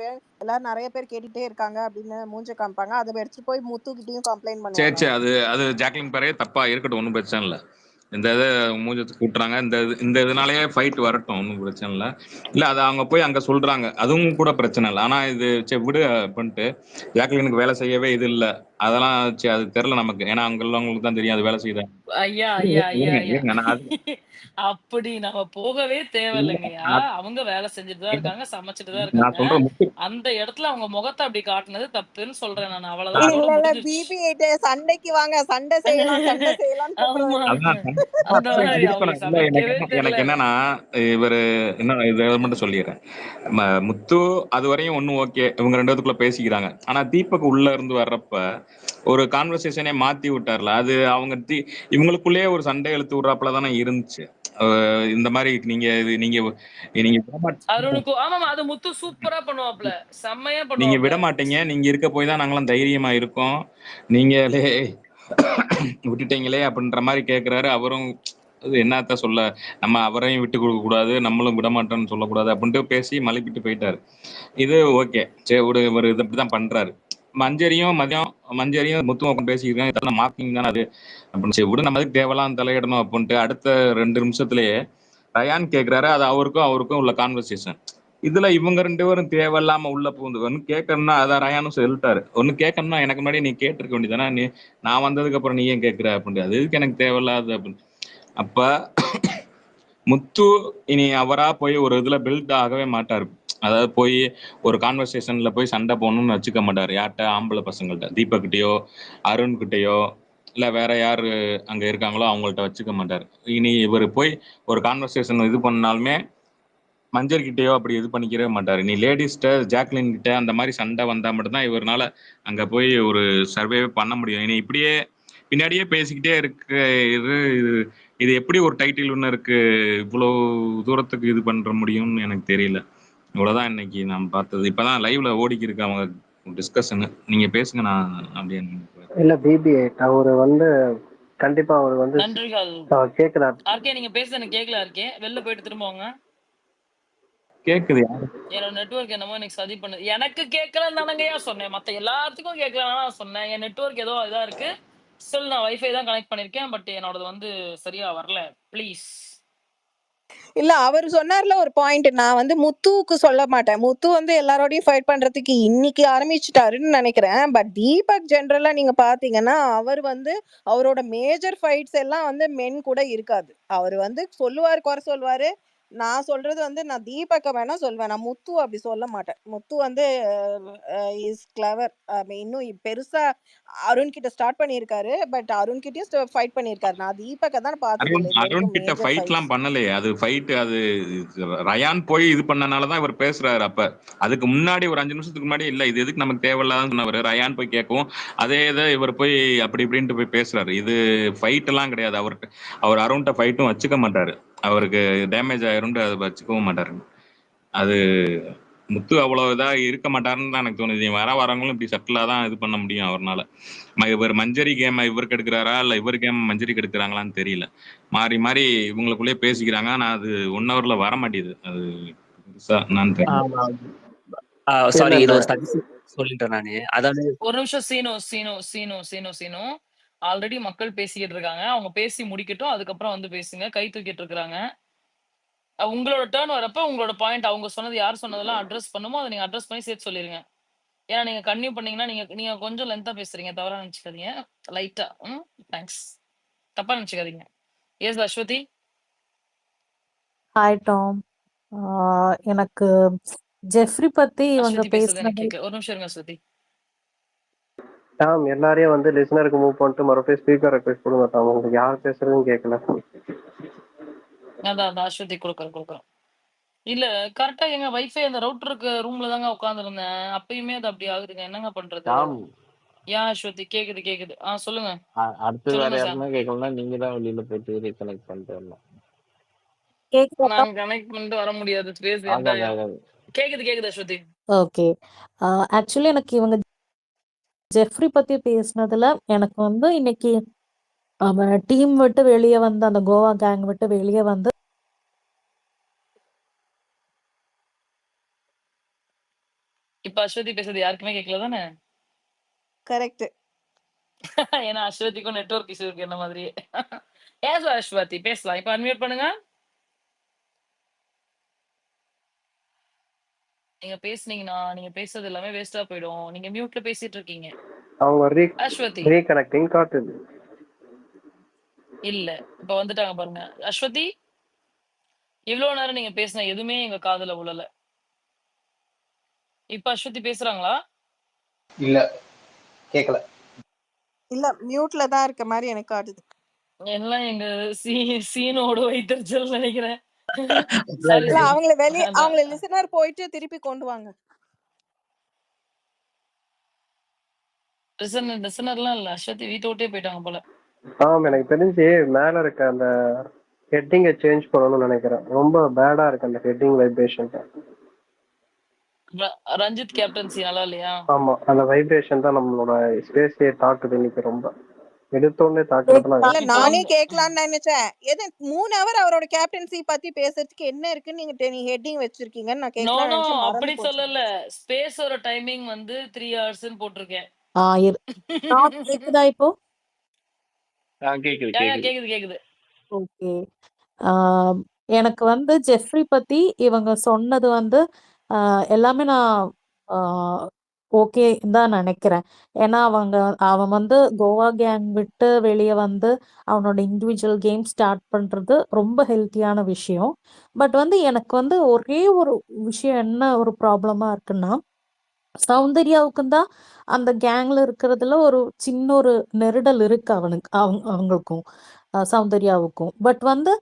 பேர் எல்லாரும் நிறைய பேர் கேட்டுட்டே இருக்காங்க அப்படின்னு மூஞ்ச காமிப்பாங்க. அதை எடுத்துட்டு போய் முத்துக்கிட்டையும் கம்ப்ளைண்ட் சரி பண்ணுவாங்க. சரி அது ஜாக்லின் பேரே தப்பா இருக்கட்டும், ஒன்றும் பிரச்சனை இல்லை. இந்த இதை மூஞ்சத்து கூட்டுறாங்க, இந்த இதனாலேயே ஃபைட் வரட்டும், ஒன்றும் பிரச்சனை இல்லை. இல்லை அதை அவங்க போய் அங்கே சொல்றாங்க, அதுவும் கூட பிரச்சனை இல்லை. ஆனால் இது சரி விடு பண்ணிட்டு ஜாக்லினுக்கு வேலை செய்யவே இது இல்லை, அதெல்லாம் சரி அது தெரில நமக்கு, ஏன்னா அங்கே உள்ளவங்களுக்கு தான் தெரியும் அது வேலை செய்யுது. ஐயா ஐயா ஐயா ஐயா அப்படி நம்ம போகவே தேவையில்லைங்கய்யா. அவங்க வேலை செஞ்சுட்டு தான் இருக்காங்க, சமைச்சிட்டு தான் இருக்காங்க. அந்த இடத்துல அவங்க முகத்தை அப்படி காட்டுனது தப்புன்னு சொல்றேன் நான். அவ்வளவுதான். சண்டைக்கு வாங்க, சண்டை செய்யலாம், சண்டை செய்யலாம். எனக்கு என்னன்னா இவரு என்ன இதை மட்டும் சொல்லிடுறேன். முத்து அது வரையும் ஒன்னும் ஓகே, இவங்க ரெண்டு பேத்துக்குள்ள பேசிக்கிறாங்க. ஆனா தீபக் உள்ள இருந்து வர்றப்ப ஒரு கான்வர்சேஷனே மாத்தி விட்டார்ல, அது அவங்க இவங்களுக்குள்ளேயே ஒரு சண்டை இழுத்து விடுறாப்புல தானே இருந்துச்சு. இந்த மாதிரி நீங்க நீங்க விட மாட்டீங்க, நீங்க இருக்க போய் தான் நாங்களாம் தைரியமா இருக்கோம், நீங்களே விட்டுட்டீங்களே அப்படின்ற மாதிரி கேட்கிறாரு. அவரும் என்னத்த சொல்ல, நம்ம அவரையும் விட்டு கொடுக்க கூடாது, நம்மளும் விட மாட்டோம்னு சொல்லக்கூடாது அப்படின்ட்டு பேசி மழுப்பிட்டு போயிட்டாரு. இது ஓகே சரி ஒரு இது இப்படிதான் பண்றாரு. மஞ்சரியும் முத்தும் பேசிக்கிறேன், இதெல்லாம் மார்க்கிங் தானே அது அப்படின்னு. சரி விட, நம்ம தேவையெல்லாம் தலையிடணும் அப்படின்ட்டு அடுத்த 2 நிமிஷத்துலயே ரயான் கேட்கிறாரு. அது அவருக்கும் உள்ள கான்வர்சேஷன். இதுல இவங்க 2 பேரும் தேவையில்லாம உள்ள பூந்து ஒன்னு கேட்கணும்னா அதான் ரயானும் சொல்லிட்டாரு, ஒன்னு கேட்கணும்னா எனக்கு முன்னாடி நீ கேட்டிருக்க வேண்டியதானே, நான் வந்ததுக்கு அப்புறம் நீ ஏன் கேட்கிற அப்படின்னு. அது எதுக்கு எனக்கு தேவையில்லாது அப்படின்னு. அப்ப முத்து இனி அவரா போய் ஒரு இதுல பில்ட் ஆகவே மாட்டாரு. அதாவது போய் ஒரு கான்வர்சேஷன்ல போய் சண்டை போடணும்னு வச்சுக்க மாட்டாரு. யார்கிட்ட, ஆம்பளை பசங்கள்கிட்ட, தீபக்கிட்டையோ அருண்கிட்டையோ இல்ல வேற யாரு அங்க இருக்காங்களோ அவங்கள்ட்ட வச்சுக்க மாட்டாரு. இனி இவர் போய் ஒரு கான்வர்சேஷன் இது பண்ணாலுமே மஞ்சள் கிட்டேயோ அப்படி இது பண்ணிக்கவே மாட்டாரு. நீ லேடிஸ்கிட்ட, ஜாக்லின் கிட்ட அந்த மாதிரி சண்டை வந்தா மட்டும்தான் இவரால் அங்க போய் ஒரு சர்வே பண்ண முடியும். இனி இப்படியே பின்னாடியே பேசிக்கிட்டே இருக்கு. இது எப்படி ஒரு டைட்டில் வின்னருக்கு இவ்வளவு தூரத்துக்கு இது பண்ற முடியும்னு எனக்கு தெரியல. இவ்வளவுதான் இன்னைக்கு நான் பார்த்தது. இப்பதான் லைவ்ல ஓடிக்கி இருக்கு அவங்க டிஸ்கஷன். நீங்க பேசுங்க, நான் அப்படியே. இல்ல பிபிஏ அவரு வந்து கண்டிப்பா அவர் வந்து கேக்குறாரு. ஆர்கே நீங்க பேசுறது எனக்கு கேட்கல. ஆர்கே வெளில போயிட்டு திரும்புவாங்க. கேக்குது, என்னோட நெட்வொர்க் என்னமோ எனக்கு சதி பண்ணுது. எனக்கு கேட்கலன்னு தானங்கய்யா சொன்னேன், மத்த எல்லாத்துக்கும் கேட்கலாம் சொன்னேன். என் நெட்வொர்க் ஏதோ இதா இருக்கு. ஸ்டில் நான் வைஃபை தான் கனெக்ட் பண்ணிருக்கேன், பட் என்னோடது வந்து சரியா வரல. ப்ளீஸ். இல்ல அவர் சொன்னார்ல ஒரு பாயிண்ட், நான் வந்து முத்துவுக்கு சொல்ல மாட்டேன். முத்து வந்து எல்லாரோடையும் ஃபைட் பண்றதுக்கு இன்னைக்கு ஆரம்பிச்சுட்டாருன்னு நினைக்கிறேன். பட் தீபக் ஜென்ரலா நீங்க பாத்தீங்கன்னா அவர் வந்து அவரோட மேஜர் ஃபைட்ஸ் எல்லாம் வந்து மென் கூட இருக்காது. அவர் வந்து சொல்லுவாரு, குறை சொல்லுவாரு. நான் சொல்றது வந்து நான் தீபக்க வேணா சொல்வேன், நான் முத்து அப்படி சொல்ல மாட்டேன். முத்து வந்து இஸ் கிளவர். இன்னும் பெருசா அருண் கிட்ட ஸ்டார்ட் பண்ணியிருக்காரு, பட் அருண் கிட்டயும் ஃபைட் பண்ணியிருக்காரு. நான் தீபக்க தான் பார்த்தது. அருண் கிட்ட ஃபைட்லாம் பண்ணலையே, அது ஃபைட் அது ரயான் போய் இது பண்ணனாலதான் இவர் பேசுறாரு. அப்ப அதுக்கு முன்னாடி ஒரு 5 நிமிஷத்துக்கு முன்னாடி இல்ல இது எதுக்கு நமக்கு தேவையில்லாத சொன்னவர். ரயான் போய் கேட்கவும் அதே இதை இவர் போய் அப்படி இப்படின்ட்டு போய் பேசுறாரு. இது ஃபைட் எல்லாம் கிடையாது. அவர் அருண்கிட்ட ஃபைட்டும் வச்சுக்க மாட்டாரு, அவருக்கு டேமேஜ் ஆயிரும்னு அதை வச்சுக்கவும் மாட்டாரு. அது முத்து அவ்வளவு இதா இருக்க மாட்டாருன்னு தான் எனக்கு தோணுது. வரவங்களும் இப்படி சட்டிலா தான் இது பண்ண முடியும் அவர்னால. இவர் மஞ்சரி கேம் இவருக்கு எடுக்கிறாரா இல்ல இவர் கேம் மஞ்சரிக்கு எடுக்கிறாங்களான்னு தெரியல. மாறி மாறி இவங்களுக்குள்ளே பேசிக்கிறாங்க. ஆனா அது 1 ஹவர்ல வர மாட்டேது. அது நான் சாரி, இது ஒரு சொல்லிட்டேன் நானு. அதாவது ஒரு நிமிஷம் சீனோ ஆல்ரெடி மக்கள் பேசிக்கிட்டு இருக்காங்க, அவங்க பேசி முடிக்கட்டும், அதுக்கப்புறம் வந்து பேசுங்க. கை தூக்கிட்டு இருக்காங்க. உங்களோட டர்ன் வரப்ப உங்களோட பாயிண்ட் அவங்க சொன்னது யார் சொன்னதெல்லாம் அட்ரஸ் பண்ணுமோ அதை நீங்க அட்ரஸ் பண்ணி சேர்த்து சொல்லிருங்க. ஏன்னா நீங்க கன்டினியூ பண்ணீங்கன்னா நீங்க கொஞ்சம் லென்த்தா பேசுறீங்க, தவறா நினைச்சுக்காதீங்க. லைட்டா. தேங்க்ஸ். தப்பா நினைச்சுக்காதீங்க. எஸ் அஸ்வதி. Hi Tom. எனக்கு ஜெஃப்ரி பத்தி இவங்க பேசுனது ஒரு நிமிஷம் இருங்க அஸ்வதி. டாம் எல்லாரையும் வந்து லிசனருக்கு மூவ் பண்ணிட்டு மறுபடியும் ஸ்பீக்கர் ரெக்வெஸ்ட் கொடுங்க டாம். உங்களுக்கு யார் பேசுறதுன்னு கேட்கல. அதான் அஸ்வதி கொடுக்குறோம். இல்ல கரெக்டா எங்க வைஃபை அந்த ரவுட்டருக்கு ரூம்ல தாங்க உட்கார்ந்துருந்தேன். அப்பயுமே அது அப்படி ஆகுதுங்க, என்னங்க பண்றது? யா அஸ்வதி கேக்குது. சொல்லுங்க. அடுத்து வேற யாருமே கேட்கலன்னா நீங்க தான் வெளியில போயிட்டு ரீகனெக்ட் பண்ணிட்டு வரணும். நான் கனெக்ட் பண்ணிட்டு வர முடியாது. ஸ்பேஸ் கேக்குது அஸ்வதி. ஓகே. ஆக்சுவலி எனக்கு இவங்க ஜெஃப்ரி பத்தி பேசுனதுல எனக்கு வந்து இன்னைக்கு அவன் டீம் விட்டு வெளியே வந்து அந்த கோவா கேங் விட்டு வெளியே வந்து இப்ப அஸ்வதி பேசுறது யாருக்குமே கேட்கல தானே? கரெக்ட். ஏன்னா அஸ்வதிக்கும் நெட்வொர்க் இஷ்யூ இருக்கு என்ன மாதிரியே. ஏன் அஸ்வதி பேசலாம். இப்ப அன்மியூட் பண்ணுங்க. நீங்க பேசுனீங்கன்னா, நீங்க பேசுறது எல்லாமே வேஸ்ட்டா போயிடும். நீங்க மியூட்ல பேசிட்டு இருக்கீங்க. அவங்க அஸ்வதி. ரீகனெக்டிங் காட்டுது. இல்ல. இப்ப வந்துட்டாங்க பாருங்க. அஸ்வதி, இவ்வளவு நேரம் நீங்க பேசின எதுவுமே எங்க காதுல விழல. இப்ப அஸ்வதி பேசுறாங்களா? இல்ல கேட்கல. இல்ல மியூட்ல தான் இருக்க மாதிரி எனக்கு காட்டுது. எல்லாம் எங்க சீனோட வைத்தறிச்சல் நினைக்கிறேன். சாரி இல்ல சீனு. அவங்கள வெளிய அவங்கள லிசனர் போயிட்டு திருப்பி கொண்டு வாங்க. லிசனர்லாம் இல்ல. அஸ்வதி வீட்டை விட்டே போயிட்டாங்க போல. எனக்கு தெரிஞ்சு மேல இருக்க அந்த ஹெட்டிங்கை சேஞ்ச் பண்ணணும்னு நினைக்கிறேன். ரொம்ப பேடா இருக்கு அந்த ஹெட்டிங் வைப்ரேஷன். ரஞ்சித் கேப்டன்சி நல்லா இல்லையா? ஆமா, அந்த வைப்ரேஷன் தான் நம்மளோட ஸ்பேஸே தாக்குது இன்னைக்கு. ரொம்ப எடுத்தோடனே தாக்குறதுலாம் இல்ல நானே கேட்கலாம்னு நினைச்சேன். எது 3 ஹவர் அவரோட கேப்டன்சி பத்தி பேசுறதுக்கு என்ன இருக்குன்னு நீ ஹெட்டிங் வச்சிருக்கீங்கன்னு நான் கேட்கலாம்னு நினைச்சேன். அப்படி மறந்து போச்சு. சொல்லல. ஸ்பேஸோட டைமிங் வந்து 3 ஹவர்ஸ்னு போட்டிருக்கேன். கேக்குதா இப்போ? கேக்குது கேக்குது கேக்குது. ஓகே. எனக்கு வந்து ஜெஃப்ரி பத்தி இவங்க சொன்னது வந்து எல்லாமே நான் ஓகே தான் நினைக்கிறேன். ஏன்னா அவன் வந்து கோவா கேங் விட்டு வெளியே வந்து அவனோட இண்டிவிஜுவல் கேம் ஸ்டார்ட் பண்றது ரொம்ப ஹெல்த்தியான விஷயம். பட் வந்து எனக்கு வந்து ஒரே ஒரு விஷயம் என்ன ஒரு ப்ராப்ளமா இருக்குன்னா, சௌந்தர்யாவுக்கும் தான் அந்த கேங்ல இருக்கிறதுல ஒரு சின்ன ஒரு நெருடல் இருக்கு அவங்களுக்கும் சௌந்தர்யாவுக்கும். பட் வந்து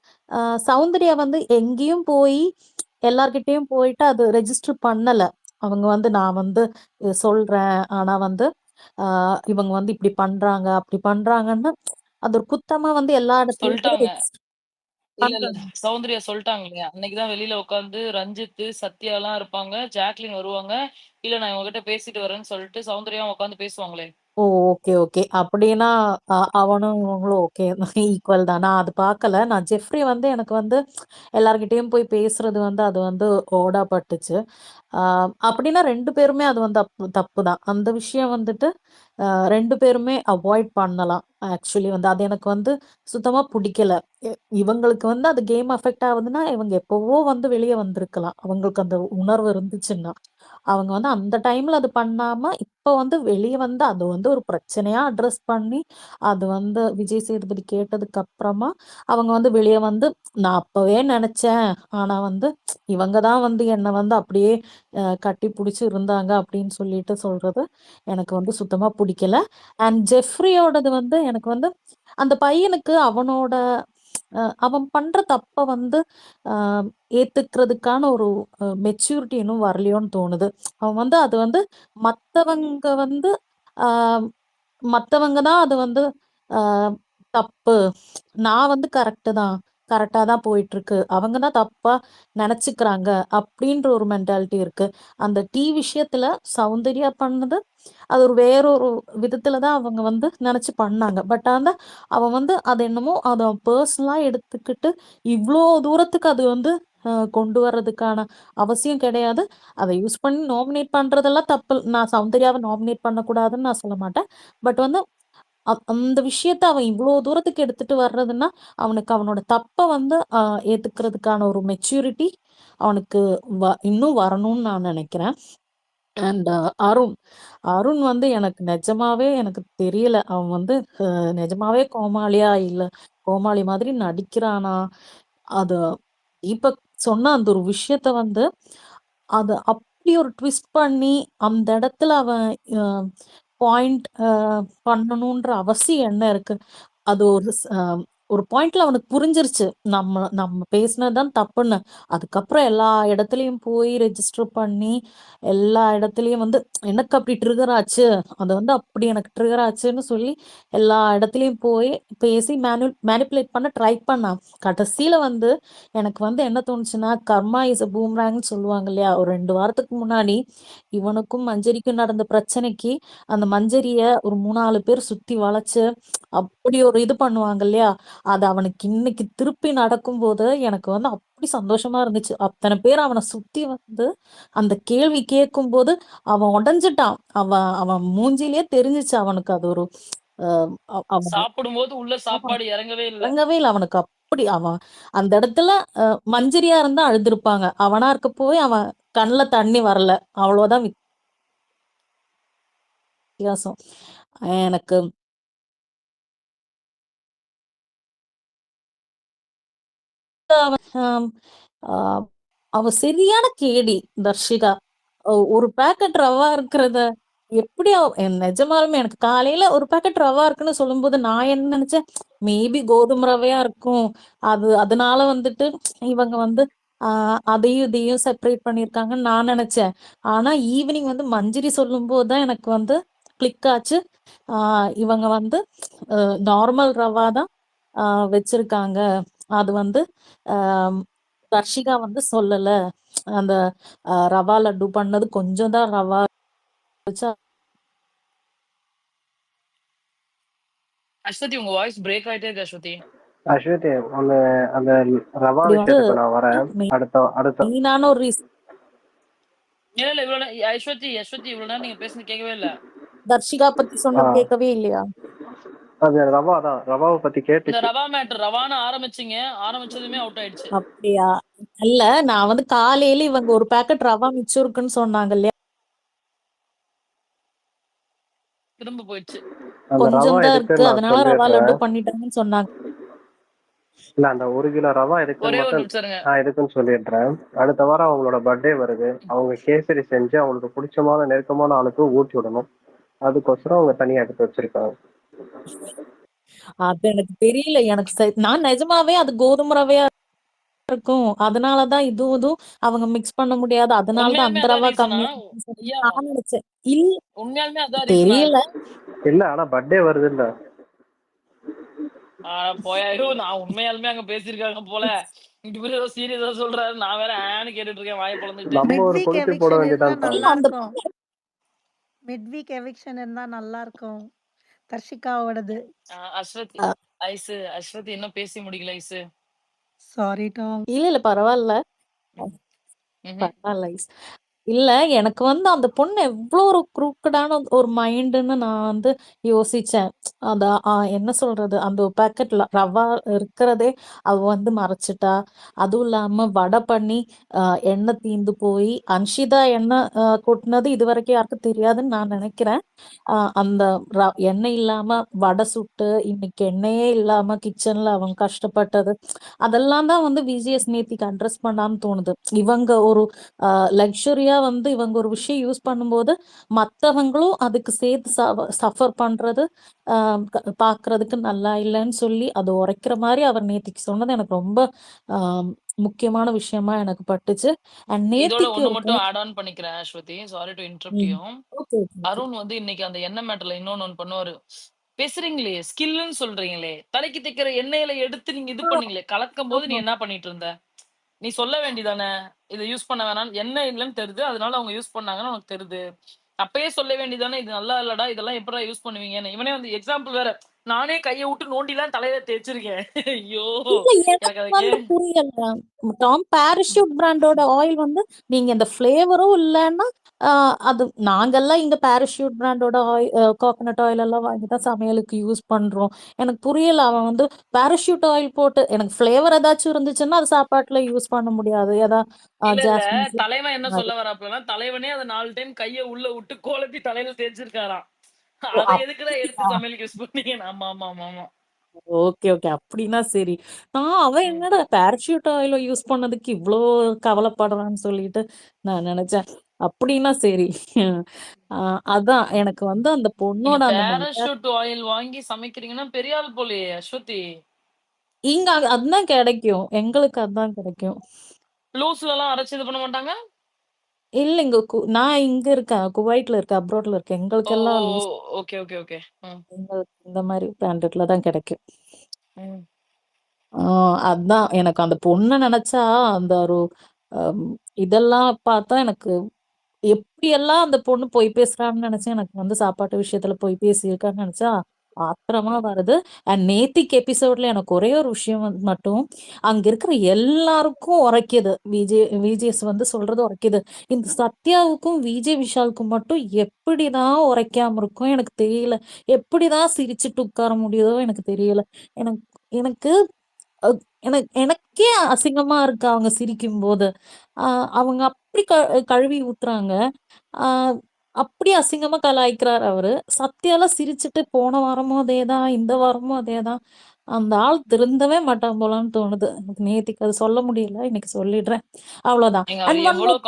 சௌந்தர்யா வந்து எங்கேயும் போய் எல்லார்கிட்டயும் போயிட்டு அது ரெஜிஸ்டர் பண்ணல. அவங்க வந்து நான் வந்து சொல்றேன், ஆனா வந்து இவங்க வந்து இப்படி பண்றாங்க அப்படி பண்றாங்கன்னு அது ஒரு குத்தமா வந்து எல்லா இடத்துலயும் போய் சொல்லிட்டாங்க. register இல்ல இல்ல பண்றாங்க. சௌந்தர்யா சொல்லிட்டாங்க இல்லையா? அன்னைக்குதான் வெளியில உட்காந்து ரஞ்சித், சத்யா எல்லாம் இருப்பாங்க. ஜாக்லின் வருவாங்க. இல்ல நான் இவங்ககிட்ட பேசிட்டு வரேன்னு சொல்லிட்டு சௌந்தர்யாவும் உட்காந்து பேசுவாங்களே. ஓ! Okay, okay. அப்படின்னா அவனும் இவங்களும் ஓகே ஈக்குவல் தான். நான் அது பார்க்கல. நான் ஜெஃப்ரி வந்து எனக்கு வந்து எல்லார்கிட்டயும் போய் பேசுறது வந்து அது வந்து ஓடா பட்டுச்சு. அப்படின்னா 2 பேருமே அது வந்து தப்பு தான். அந்த விஷயம் வந்துட்டு 2 பேருமே அவாய்ட் பண்ணலாம். ஆக்சுவலி வந்து அது எனக்கு வந்து சுத்தமா புடிக்கல. இ இவங்களுக்கு வந்து அது கேம் அஃபெக்ட் ஆகுதுன்னா, இவங்க எப்பவோ வந்து வெளிய வந்திருக்கலாம். அவங்களுக்கு அந்த உணர்வு இருந்துச்சுன்னா. அவங்க வந்து அந்த டைம்ல அது பண்ணாம, இப்ப வந்து வெளிய வந்து அது வந்து ஒரு பிரச்சனையா அட்ரஸ் பண்ணி, அது வந்து விஜய் சேதுபதி கேட்டதுக்கு அப்புறமா, அவங்க வந்து வெளிய வந்து, "நான் அப்பவே நெனச்சேன். ஆனா வந்து இவங்க தான் வந்து என்ன வந்து அப்படியே கட்டி புடிச்சு இருந்தாங்க." அப்படின்னு சொல்லிட்டு சொல்றது, எனக்கு வந்து சுத்தமா புடிக்கல. அண்ட் ஜெஃப்ரியோடது வந்து எனக்கு வந்து அந்த பையனுக்கு அவன் பண்ற தப்ப வந்து அ ஏத்துக்கிறதுக்கான ஒரு மெச்சூரிட்டி இன்னும் வரலையோன்னு தோணுது. அவன் வந்து அது வந்து மத்தவங்க வந்து ஆ மத்தவங்க தான் அது வந்து ஆ தப்பு. நான் வந்து கரெக்ட்டா தான் போயிட்டுருக்கு. அவங்க தான் தப்பா நெனச்சுக்கிறாங்க. அப்படின்ற ஒரு மென்டாலிட்டி இருக்கு. அந்த டீ விஷயத்துல சௌந்தர்யா பண்ணது, அது ஒரு வேற ஒரு விதத்துல தான் அவங்க வந்து நெனச்சு பண்ணாங்க. பட் ஆனா, அவன் வந்து அது என்னமோ அத பெர்சனலா எடுத்துக்கிட்டு, இவ்ளோ தூரத்துக்கு அது வந்து கொண்டு வர்றதுக்கான அவசியம் கிடையாது. அத யூஸ் பண்ணி நாமினேட் பண்றதெல்லாம் தப்பு. நான் சௌந்தர்யாவ நாமினேட் பண்ணக்கூடாதுன்னு நான் சொல்ல மாட்டேன். பட் வந்து அந்த விஷயத்த அவன் இவ்ளோ தூரத்துக்கு எடுத்துட்டு வர்றதுன்னா, அவனுக்கு அவனோட தப்ப வந்து ஏத்துக்கிறதுக்கான ஒரு மெச்சூரிட்டி அவனுக்கு இன்னும் வரணும்னு நான் நெனைக்கிறேன். அண்ட் அருண் வந்து எனக்கு நிஜமாவே எனக்கு தெரியல. அவன் வந்து நிஜமாவே கோமாளியா? இல்ல கோமாளி மாதிரி நடிக்கிறானா? அது தீபக் சொன்ன அந்த ஒரு விஷயத்த வந்து, அத அப்படி ஒரு ட்விஸ்ட் பண்ணி, அந்த இடத்துல அவன் அ பாயிண்ட் பண்ணணுன்ற அவசியம் என்ன இருக்கு? அது ஒரு பாயிண்ட்ல அவனுக்கு புரிஞ்சிருச்சு. நம்ம நம்ம பேசினது தான் தப்புன்னு. அதுக்கப்புறம் எல்லா இடத்துலயும் போய் ரெஜிஸ்டர் பண்ணி, எல்லா இடத்துலயும் வந்து எனக்கு அப்படி ட்ரிகர் ஆச்சு. அது வந்து அப்படி எனக்கு ட்ரிகர் ஆச்சுன்னு சொல்லி, எல்லா இடத்துலயும் போய் பேசி மேனிபுலேட் பண்ண ட்ரை பண்ணான். கடைசியில வந்து எனக்கு வந்து என்ன தோணுச்சுன்னா, கர்மா இஸ் அ பூம்ராங்ன்னு சொல்லுவாங்க இல்லையா? ஒரு 2 வாரத்துக்கு முன்னாடி இவனுக்கும் மஞ்சரிக்கும் நடந்த பிரச்சனைக்கு, அந்த மஞ்சரிய ஒரு 3, 4 பேர் சுத்தி வளைச்சு, அப்படி ஒரு இது பண்ணுவாங்க இல்லையா? அது அவனுக்கு இன்னைக்கு திருப்பி நடக்கும்போது எனக்கு வந்து அப்படி சந்தோஷமா இருந்துச்சு. அத்தனை பேர் அவனை சுத்தி வந்து அந்த கேள்வி கேட்கும்போது அவன் உடைஞ்சிட்டான். அவன் அவன் மூஞ்சிலேயே தெரிஞ்சிச்சு அவனுக்கு அது ஒரு அவன் சாப்பிடும்போது உள்ள சாப்பாடு இறங்கவே இல்ல. இறங்கவே இல்லை அவனுக்கு. அப்படி அவன் அந்த இடத்துல மஞ்சரியா இருந்தா அழுதுருப்பாங்க. அவனா இருக்க போய் அவன் கண்ணுல தண்ணி வரல. அவ்வளவுதான் வித்தியாசம். எனக்கு ஆம், ஆஹ், அவ சரியான கேடி தர்ஷிகா. ஒரு பேக்கெட் ரவா இருக்கிறத எப்படி நிஜமாலுமே எனக்கு காலையில ஒரு பேக்கெட் ரவா இருக்குன்னு சொல்லும்போது நான் என்ன நினைச்சேன், மேபி கோதுமை ரவையா இருக்கும். அதனால வந்துட்டு இவங்க வந்து அதையும் இதையும் செப்பரேட் பண்ணியிருக்காங்கன்னு நான் நினைச்சேன். ஆனா ஈவினிங் வந்து மஞ்சரி சொல்லும் போதுதான் எனக்கு வந்து கிளிக் ஆச்சு. இவங்க வந்து நார்மல் ரவா தான் வச்சிருக்காங்க. அது வந்து ஆஹ் தர்ஷிகா வந்து சொல்லல. அந்த ரவா லட்டு பண்ணது கொஞ்சம் தான் ரவா வச்சு அஸ்வதி உங்க வாய்ஸ் பிரேக் ஆயிட்டே இருக்கு அஸ்வதி. அஸ்வதி ஒன்று, அந்த ரவா அப்படி வந்து விஷயத்துக்கு நான் வரேன். அடுத்த அடுத்த மெயினான ஒரு ரீசன். இல்ல இல்ல இவ்வளவு அஸ்வதி இவ்வளவு நேரம் நீங்க பேசுனது கேட்கவே இல்ல. தர்ஷிகா பத்தி ஆ, சொன்னது கேட்கவே இல்லையா? அது ரவா தான், ரவாவை பத்தி இந்த கேட்டுச்சு. ரவா மேட்டர் ரவான்னு ஆரம்பிச்சதுமே அவுட் ஆயிடுச்சு. அப்படியா? இல்ல, நான் வந்து காலையில இவங்க ஒரு பேக்கெட் ரவா மிச்சம் இருக்குன்னு சொன்னாங்க இல்லையா? திரும்ப போயிடுச்சு. அந்த ரவா கொஞ்சம் தான் இருக்கு, எதுக்குன்னு நான் அதனால ரவா சொல்லிடுறேன். லட்டு பண்ணிட்டாங்கன்னு சொன்னாங்க. இல்ல, அந்த 1 கிலோ ரவா எதுக்குன்னு ஒரே ஒரு மட்டும் நிமிஷம் இருங்க. நான் எதுக்குன்னு சொல்லிடுறேன். அடுத்த வாரம் அவங்களோட பர்த்டே வருது. அவங்க கேசரி செஞ்சு அவங்களுக்கு பிடிச்சமான நெருக்கமான ஆளுக்கு ஊட்டி விடணும். அதுக்கோசரம் அவங்க தனியா எடுத்து வச்சிருக்காங்க. அது எனக்கு தெரியல. எனக்கு நான் நிஜமாவே அது கோதுமை ரவையா இருக்கும். அதனாலதான் இதுவும் அவங்க மிக்ஸ் பண்ண முடியாது. அதனாலதான் உண்மையாலுமே அந்த அதான் ரவா ரீசனா? கம்மியா இருக்குன்னு சொல்லி ஐயா நான் நினைச்சேன். இல்ல, உண்மையாலுமே அதான் ரீசனா தெரியல. இருக்கும். இல்ல, ஆனா பர்த்டே வருது இல்ல. போயாயோ நான் உண்மையாலுமே அங்க பேசியிருக்காங்க போல. இவரு ஏதோ சீரியஸா சொல்றாரு. நான் வேற ஆன்னு கேட்டுட்டு இருக்கேன் வாயை பொளந்துட்டு. நம்ம மிட் ஒரு வீக் கொளுத்தி போட எவிக்ஷன் இருந்தா வேண்டியதான். இல்ல, நல்லா அந்த இருக்கும். மிட் வீக் எவிக்ஷன் இருந்தா நல்லா இருக்கும். தர்ஷிகாவோடது. அஸ்வதி அஸ்வதி இன்னும் பேசி முடிக்கல ஐசு. Sorry Tom. இல்ல பரவாயில்ல. ம்ஹும். பரவாயில்ல. இல்ல, எனக்கு வந்து அந்த பொண்ணு எவ்வளோ ஒரு குரூக்கடான ஒரு மைண்டுன்னு நான் வந்து யோசிச்சேன். அந்த என்ன சொல்றது, அந்த பேக்கெட்ல ரவா இருக்கிறதே அவ வந்து மறைச்சிட்டா. அதுவும் இல்லாம வடை பண்ணி எண்ணெய் தீந்து போய் அன்ஷிதா எண்ணெய் கொட்டினது இது வரைக்கும் யாருக்கும் தெரியாதுன்னு நான் நினைக்கிறேன். அந்த எண்ணெய் இல்லாம வடை சுட்டு இன்னைக்கு எண்ணெயே இல்லாம கிச்சன்ல அவங்க கஷ்டப்பட்டது அதெல்லாம் தான் வந்து விஜிஎஸ் நேத்திக்கு அட்ரஸ் பண்ணான்னு தோணுது. இவங்க ஒரு லக்ஸுரியா வந்து இவங்க ஒரு விஷயம் யூஸ் பண்ணும்போது மற்றவங்களும் அதுக்கு சேர்த்து சஃபர் பண்றது பாக்குறதுக்கு நல்லா இல்லைன்னு சொல்லி அதை உரைக்கிற மாதிரி அவர் நேத்திக்கு சொன்னது எனக்கு ரொம்ப முக்கியமான விஷயமா எனக்கு பட்டுச்சு. அண்ட் இதோட நேத்திக்கு ஒண்ணு ஒரு மட்டும் ஆட் ஆன் பண்ணிக்கிறேன் Aswathi. Sorry to interrupt you. Okay. Arun வந்து இன்னைக்கு அந்த எண்ணெய் மேட்டர்ல இன்னொன்னு பண்ணுவாரு. பேசுறீங்களே ஸ்கில்னு சொல்றீங்களே, தலைக்கு தைக்கிற எண்ணெயில எடுத்து நீங்க இது பண்ணீங்களே, கலக்கும் போது நீ என்ன பண்ணிட்டு இருந்த? நீ சொல்ல வேண்டியதானே இதை யூஸ் பண்ண வேணாம், என்ன இல்லைன்னு தெரியுது அதனால அவங்க யூஸ் பண்ணாங்கன்னு உனக்கு தெரியுது. அப்பயே சொல்ல வேண்டியதானே இது நல்லா இல்லடா, இதெல்லாம் எப்படா யூஸ் பண்ணுவீங்கன்னு. இவனே வந்து எக்ஸாம்பிள் வேற, நானே கையை விட்டு நோண்டிலாம் தலையில தேய்ச்சிருக்கேன். ஐயோ இல்ல, எனக்கு எனக்கு அதுக்கு வந்து புரியல. டாம் பாராசூட் பிராண்டோட ஆயில் வந்து நீங்க இந்த ஃபிளேவரும் இல்லைன்னா அது நாங்கெல்லாம் இங்க பாராசூட் பிராண்டோட ஆயில் கோகனட் ஆயில் எல்லாம் வாங்கி தான் சமையலுக்கு யூஸ் பண்றோம். எனக்கு புரியல. அவன் வந்து பாராசூட் ஆயில் போட்டு எனக்கு ஃபிளேவர் ஏதாச்சும் இருந்துச்சுன்னா அது சாப்பாட்டுல யூஸ் பண்ண முடியாது. ஏதா இல்ல ஜாஸ்மின் தலைவன் என்ன மாதிரி. சொல்ல வராப்லன்னா, தலைவனே அதை 4 டைம் கையை உள்ள விட்டு கோலத்தி தலையில தேய்ச்சிருக்காராம். ஓ, அதை எதுக்குடா எடுத்து அப்படியா? சமையலுக்கு யூஸ் பண்ணீங்க? ஆமா ஆமா ஆமா ஆமா. ஓகே ஓகே, அப்படின்னா சரி. அவன் ம். என்னடா பாராசூட் ஆயில யூஸ் பண்ணதுக்கு இவ்வளோ கவலைப்படுறான்னு சொல்லிட்டு நான் நினைச்சேன். அப்படின்னா சரி. அதான் எனக்கு வந்து அந்த நீங்க பொண்ணோட அந்த பேராஷூட் ஆயில் வாங்கி சமைக்கிறீங்கன்னா பெரிய ஆள் போலயே அஸ்வதி. இங்க அதுதான் கிடைக்கும், எங்களுக்கு அதுதான் கிடைக்கும். லூஸ்ல எல்லாம் அரைச்சு இது பண்ண மாட்டாங்க. இல்ல, இங்க நான் இங்க இருக்கேன், குவைட்ல இருக்கேன், அப்ராட்ல இருக்கேன். ஓ எங்களுக்கு எல்லாம் லூஸ் ஓகே ஓகே ஓகே. எங்களுக்கு இந்த மாதிரி பிராண்டட்ல தான் கிடைக்கும். ம். அதான் எனக்கு அந்த பொண்ணை நினைச்சா அந்த ஒரு அம், இதெல்லாம் பார்த்தா எனக்கு எப்படியெல்லாம் அந்த பொண்ணு பொய் பேசுறான்னு நினைச்சேன். எனக்கு வந்து சாப்பாட்டு விஷயத்துல பொய் பேசியிருக்கான்னு நினைச்சா ஆத்திரமா வருது. அண்ட் நேத்திக்கு எபிசோட்ல எனக்கு ஒரே ஒரு விஷயம் மட்டும் அங்க இருக்கிற எல்லாருக்கும் உரைக்குது. விஜேஎஸ் வந்து சொல்றது உரைக்குது. இந்த சத்யாவுக்கும் விஜய் விஷாலுக்கும் மட்டும் எப்படிதான் உரைக்காம இருக்கும் எனக்கு தெரியல. எப்படிதான் சிரிச்சுட்டு உட்கார முடியுதோ எனக்கு தெரியல. எனக்கு எனக்கு அஹ் எனக்கே அசிங்கமா இருக்கு அவங்க சிரிக்கும் போது. அவங்க அப்படி கழுவி ஊத்துறாங்க. ஆஹ் அப்படி அசிங்கமா கலாய்க்கிறாரு அவரு. சத்யாலாம் சிரிச்சுட்டு போன வாரமும் அதேதான், இந்த வாரமும் அதேதான். அந்த ஆள் திருந்தவே மாட்டான் போலான்னு தோணுது. எனக்கு நேத்திக்கு அது சொல்ல முடியல, இன்னைக்கு சொல்லிடுறேன். அவ்வளவுதான். நீங்க அண்ட் அவர் ஒன் எவ்வளவு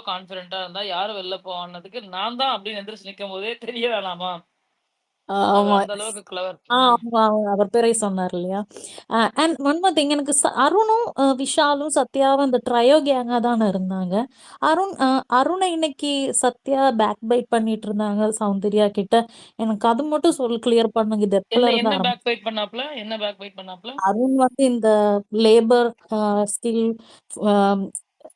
கான்பிடென்ட்டா இருந்தா யாரு வெளில போவான்னதுக்கு நான் தான் அப்படின்னு எந்திரிச்சு நிக்கும் போதே தெரிய வேணாமா? அவர் ஆமா. அந்த அளவுக்கு கிளவர். ஆமா. அவர் பேரே சொன்னார் இல்லையா? அண்ட் ஒன் மோர் திங், எனக்கு அருணும், விஷாலும், சத்யாவும் அந்த ட்ரையோ கேங்கா தானே இருந்தாங்க. அருணை இன்னைக்கு சத்யா பேக் பைட் பண்ணிட்டு இருந்தாங்க சௌந்தர்யா கிட்ட. எனக்கு அது மட்டும் கிளியர் பண்ணுங்க. இது எப்பல இருந்து என்ன பேக் ஃபைட் பண்ணாப்ல? அருண் வந்து இந்த லேபர் ஸ்கில்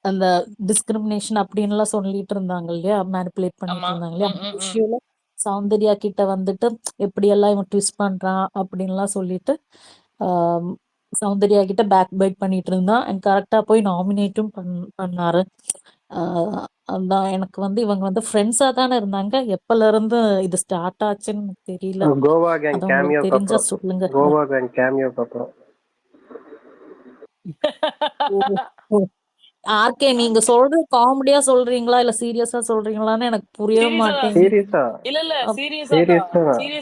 அந்த டிஸ்கிரிமினேஷன் அப்படின்லாம் சொல்லிட்டு இருந்தாங்க இல்லையா? மேனிப்புலேட் பண்ணிட்டு ஆமா. இருந்தாங்க இல்லையா? ம், அந்த ம், ம். இஷ்யூல சௌந்தர்யா கிட்ட வந்துட்டு எப்படியெல்லாம் இவன் ட்விஸ்ட் பண்றான் அப்படின்லாம் சொல்லிட்டு ஆம், சௌந்தர்யா கிட்ட பேக் பைட் பண்ணிட்டு இருந்தான். அண்ட் கரெக்டா போய் நாமினேட்டும் பண்ணாரு. ஆஹ் அதான் எனக்கு வந்து இவங்க வந்து ஃப்ரெண்ட்ஸா தானே இருந்தாங்க. எப்பல இருந்து இது ஸ்டார்ட் ஆச்சுன்னு எனக்கு தெரியல. கோவா கேங் அது உங்களுக்கு கேமியோக்கு தெரிஞ்சா அப்புறம் சொல்லுங்க. கோவா கேங் கேமியோக்கு அப்புறம் ஆர்கே, நீங்க சொல்றது காமெடியா சொல்றீங்களா இல்ல சீரியஸா சொல்றீங்களான்னு எனக்கு புரியவே சீரியஸா தான். மாட்டேங்குது. சீரியஸா இல்ல அப்- சீரியஸா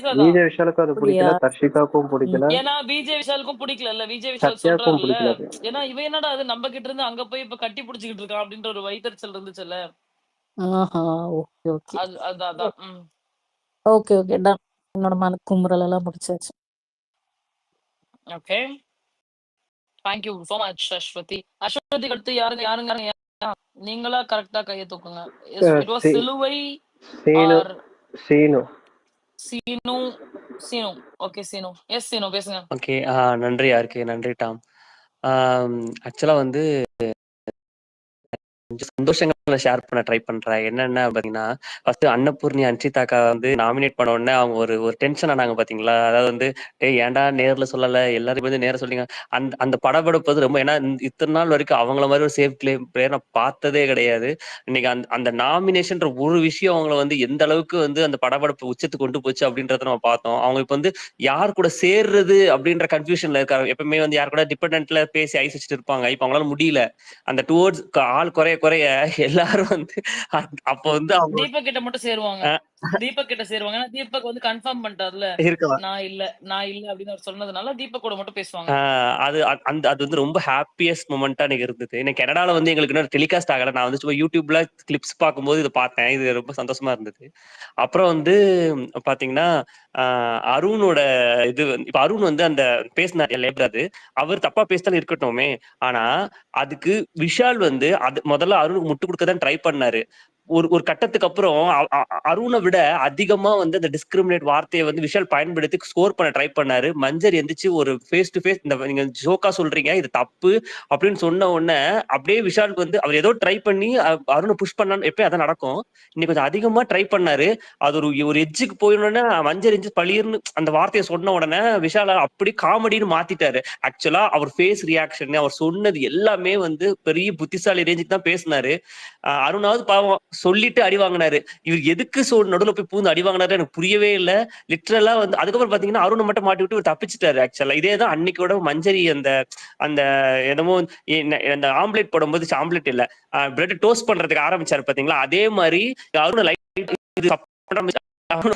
தான். விஜய் விஷாலுக்கும் அது அப்படியா? பிடிக்கல, தர்ஷிகாவுக்கும் பிடிக்கல, ஏன்னா விஜய் விஷாலுக்கும் பிடிக்கல. விஜய் விஷால் சத்யாக்கும் சொல்றாருல்ல, பிடிக்கல அது. ஏன்னா இவன் என்னடா அது நம்ம கிட்ட இருந்து அங்க போய் இப்ப கட்டி பிடிச்சிக்கிட்டு இருக்கான் அப்படின்ற ஒரு வைத்தறிச்சல் இருந்துச்சுல்ல. ஆஹா, ஓகே ஓகே அதான். Okay okay done. என்னோட மன குமுறல் எல்லாம் முடிச்சாச்சு. Okay, thank you so much Aswathi. அஸ்வதிக்கு அடுத்து யாருங்க? நீங்களா கரெக்டா கையை தூக்குங்க. இட் வாஸ் சிலுவை சீனு ஆர் சீனு சீனு. ஓகே சீனு. எஸ் சீனு பேசுங்க. ஓகே. நன்றி ஆர்கே. நன்றி டாம். ஆக்சுவலா வந்து கொஞ்சம் சந்தோஷங்கள ஷேர் பண்ண ட்ரை பண்றேன். என்னென்ன பார்த்தீங்கன்னா, ஃபர்ஸ்ட் அன்னபூர்ணி, அன்ஷிதாக்கா வந்து நாமினேட் பண்ண உடனே அவங்க ஒரு ஒரு டென்ஷன் ஆனாங்க பார்த்தீங்களா? அதாவது வந்து, "டேய் ஏன்டா நேர்ல சொல்லல? எல்லாரும் வந்து நேரா சொல்லிங்க." அந்த அந்த படபடப்பு வந்து ரொம்ப, ஏன்னா இத்தன நாள் வரைக்கும் அவங்கள மாரி ஒரு சேஃப் கேம் பிளேயர் நான் பார்த்ததே கிடையாது. இன்னைக்கு அந்த அந்த நாமினேஷன்ற ஒரு விஷயம் அவங்கள வந்து எந்த அளவுக்கு வந்து அந்த படபடப்பு உச்சத்துக்கு கொண்டு போச்சு அப்படின்றத நம்ம பார்த்தோம். அவங்க இப்ப வந்து யார் கூட சேர்றது அப்படின்ற கன்ஃப்யூஷன்ல இருக்காங்க. எப்பவுமே வந்து யார் கூட டிபெண்டன்ட்ல பேசி ஐஸ் வச்சுட்டு இருப்பாங்க. இப்ப அவங்களால முடியல. அந்த டுவர்ட்ஸ் ஆள் குறைய குறைய எல்லாரும் வந்து அப்ப வந்து அவங்க தீபக் கிட்ட மட்டும் சேருவாங்க. ஏன்னா தீபக் வந்து கன்ஃபார்ம் பண்ணிட்டார்ல. இருக்கலாம். நான் இல்ல அப்படின்னு அவர் சொன்னதுனால தீபக் கூட மட்டும் பேசுவாங்க. அது அது வந்து ரொம்ப ஹாப்பியஸ்ட் மொமெண்டா எனக்கு இருந்தது. எனக்கு கனடால வந்து எங்களுக்கு இன்னும் டெலிகாஸ்ட் ஆகல. நான் வந்து சும்மா யூடியூப்ல கிளிப்ஸ் பார்க்கும்போது இதை பார்த்தேன். இது ரொம்ப சந்தோஷமா இருந்தது. அப்புறம் வந்து பாத்தீங்கன்னா, அருணோட இது இப்ப அருண் வந்து அந்த பேசினார் லேப்டாது, அவர் தப்பா பேசினாலும் இருக்கட்டுமே. ஆனா அதுக்கு விஷால் வந்து அது முதல்ல அருணுக்கு முட்டு கொடுக்க தான் ட்ரை பண்ணாரு. ஒரு ஒரு கட்டத்துக்கு அப்புறம் அருணை விட அதிகமா வந்து அந்த டிஸ்கிரிமினேட் வார்த்தையை வந்து விஷால் பயன்படுத்தி ஸ்கோர் பண்ண ட்ரை பண்ணாரு. மஞ்சர் எந்திரிச்சு ஒரு ஃபேஸ் டு ஃபேஸ், இந்த நீங்க ஜோக்கா சொல்றீங்க இது தப்பு அப்படின்னு சொன்ன உடனே அப்படியே விஷாலுக்கு வந்து அவர் ஏதோ ட்ரை பண்ணி அருணை புஷ் பண்ணான்னு எப்பயும் அதான் நடக்கும். இன்னைக்கு கொஞ்சம் அதிகமா ட்ரை பண்ணாரு. அது ஒரு ஒரு எட்ஜுக்கு போயிடணும்னா மஞ்சள் எஞ்சி பளிர்னு அந்த வார்த்தையை சொன்ன உடனே விஷால அப்படி காமெடின்னு மாத்திட்டாரு. ஆக்சுவலா அவர் ஃபேஸ் ரியாக்ஷன், அவர் சொன்னது எல்லாமே வந்து பெரிய புத்திசாலி ரேஞ்சுக்கு தான் பேசினாரு. அருணாவது பாவம் சொல்லிட்டு அடி வாங்கினாரு. இவர் எதுக்கு நடுவுல போய் பூந்து அடி வாங்கினாரு எனக்கு புரியவே இல்லை. லிட்டரலா வந்து அதுக்கப்புறம் பாத்தீங்கன்னா அருணை மட்டும் மாட்டி விட்டு தப்பிச்சிட்டாரு. ஆக்சுவலா இதேதான் அன்னைக்கோட மஞ்சரி அந்த அந்த என்னமோ அந்த ஆம்லெட் போடும்போது, ஆம்லெட் இல்ல பிரெட் டோஸ்ட் பண்றதுக்கு ஆரம்பிச்சாரு பாத்தீங்களா, அதே மாதிரி அருணை லைட்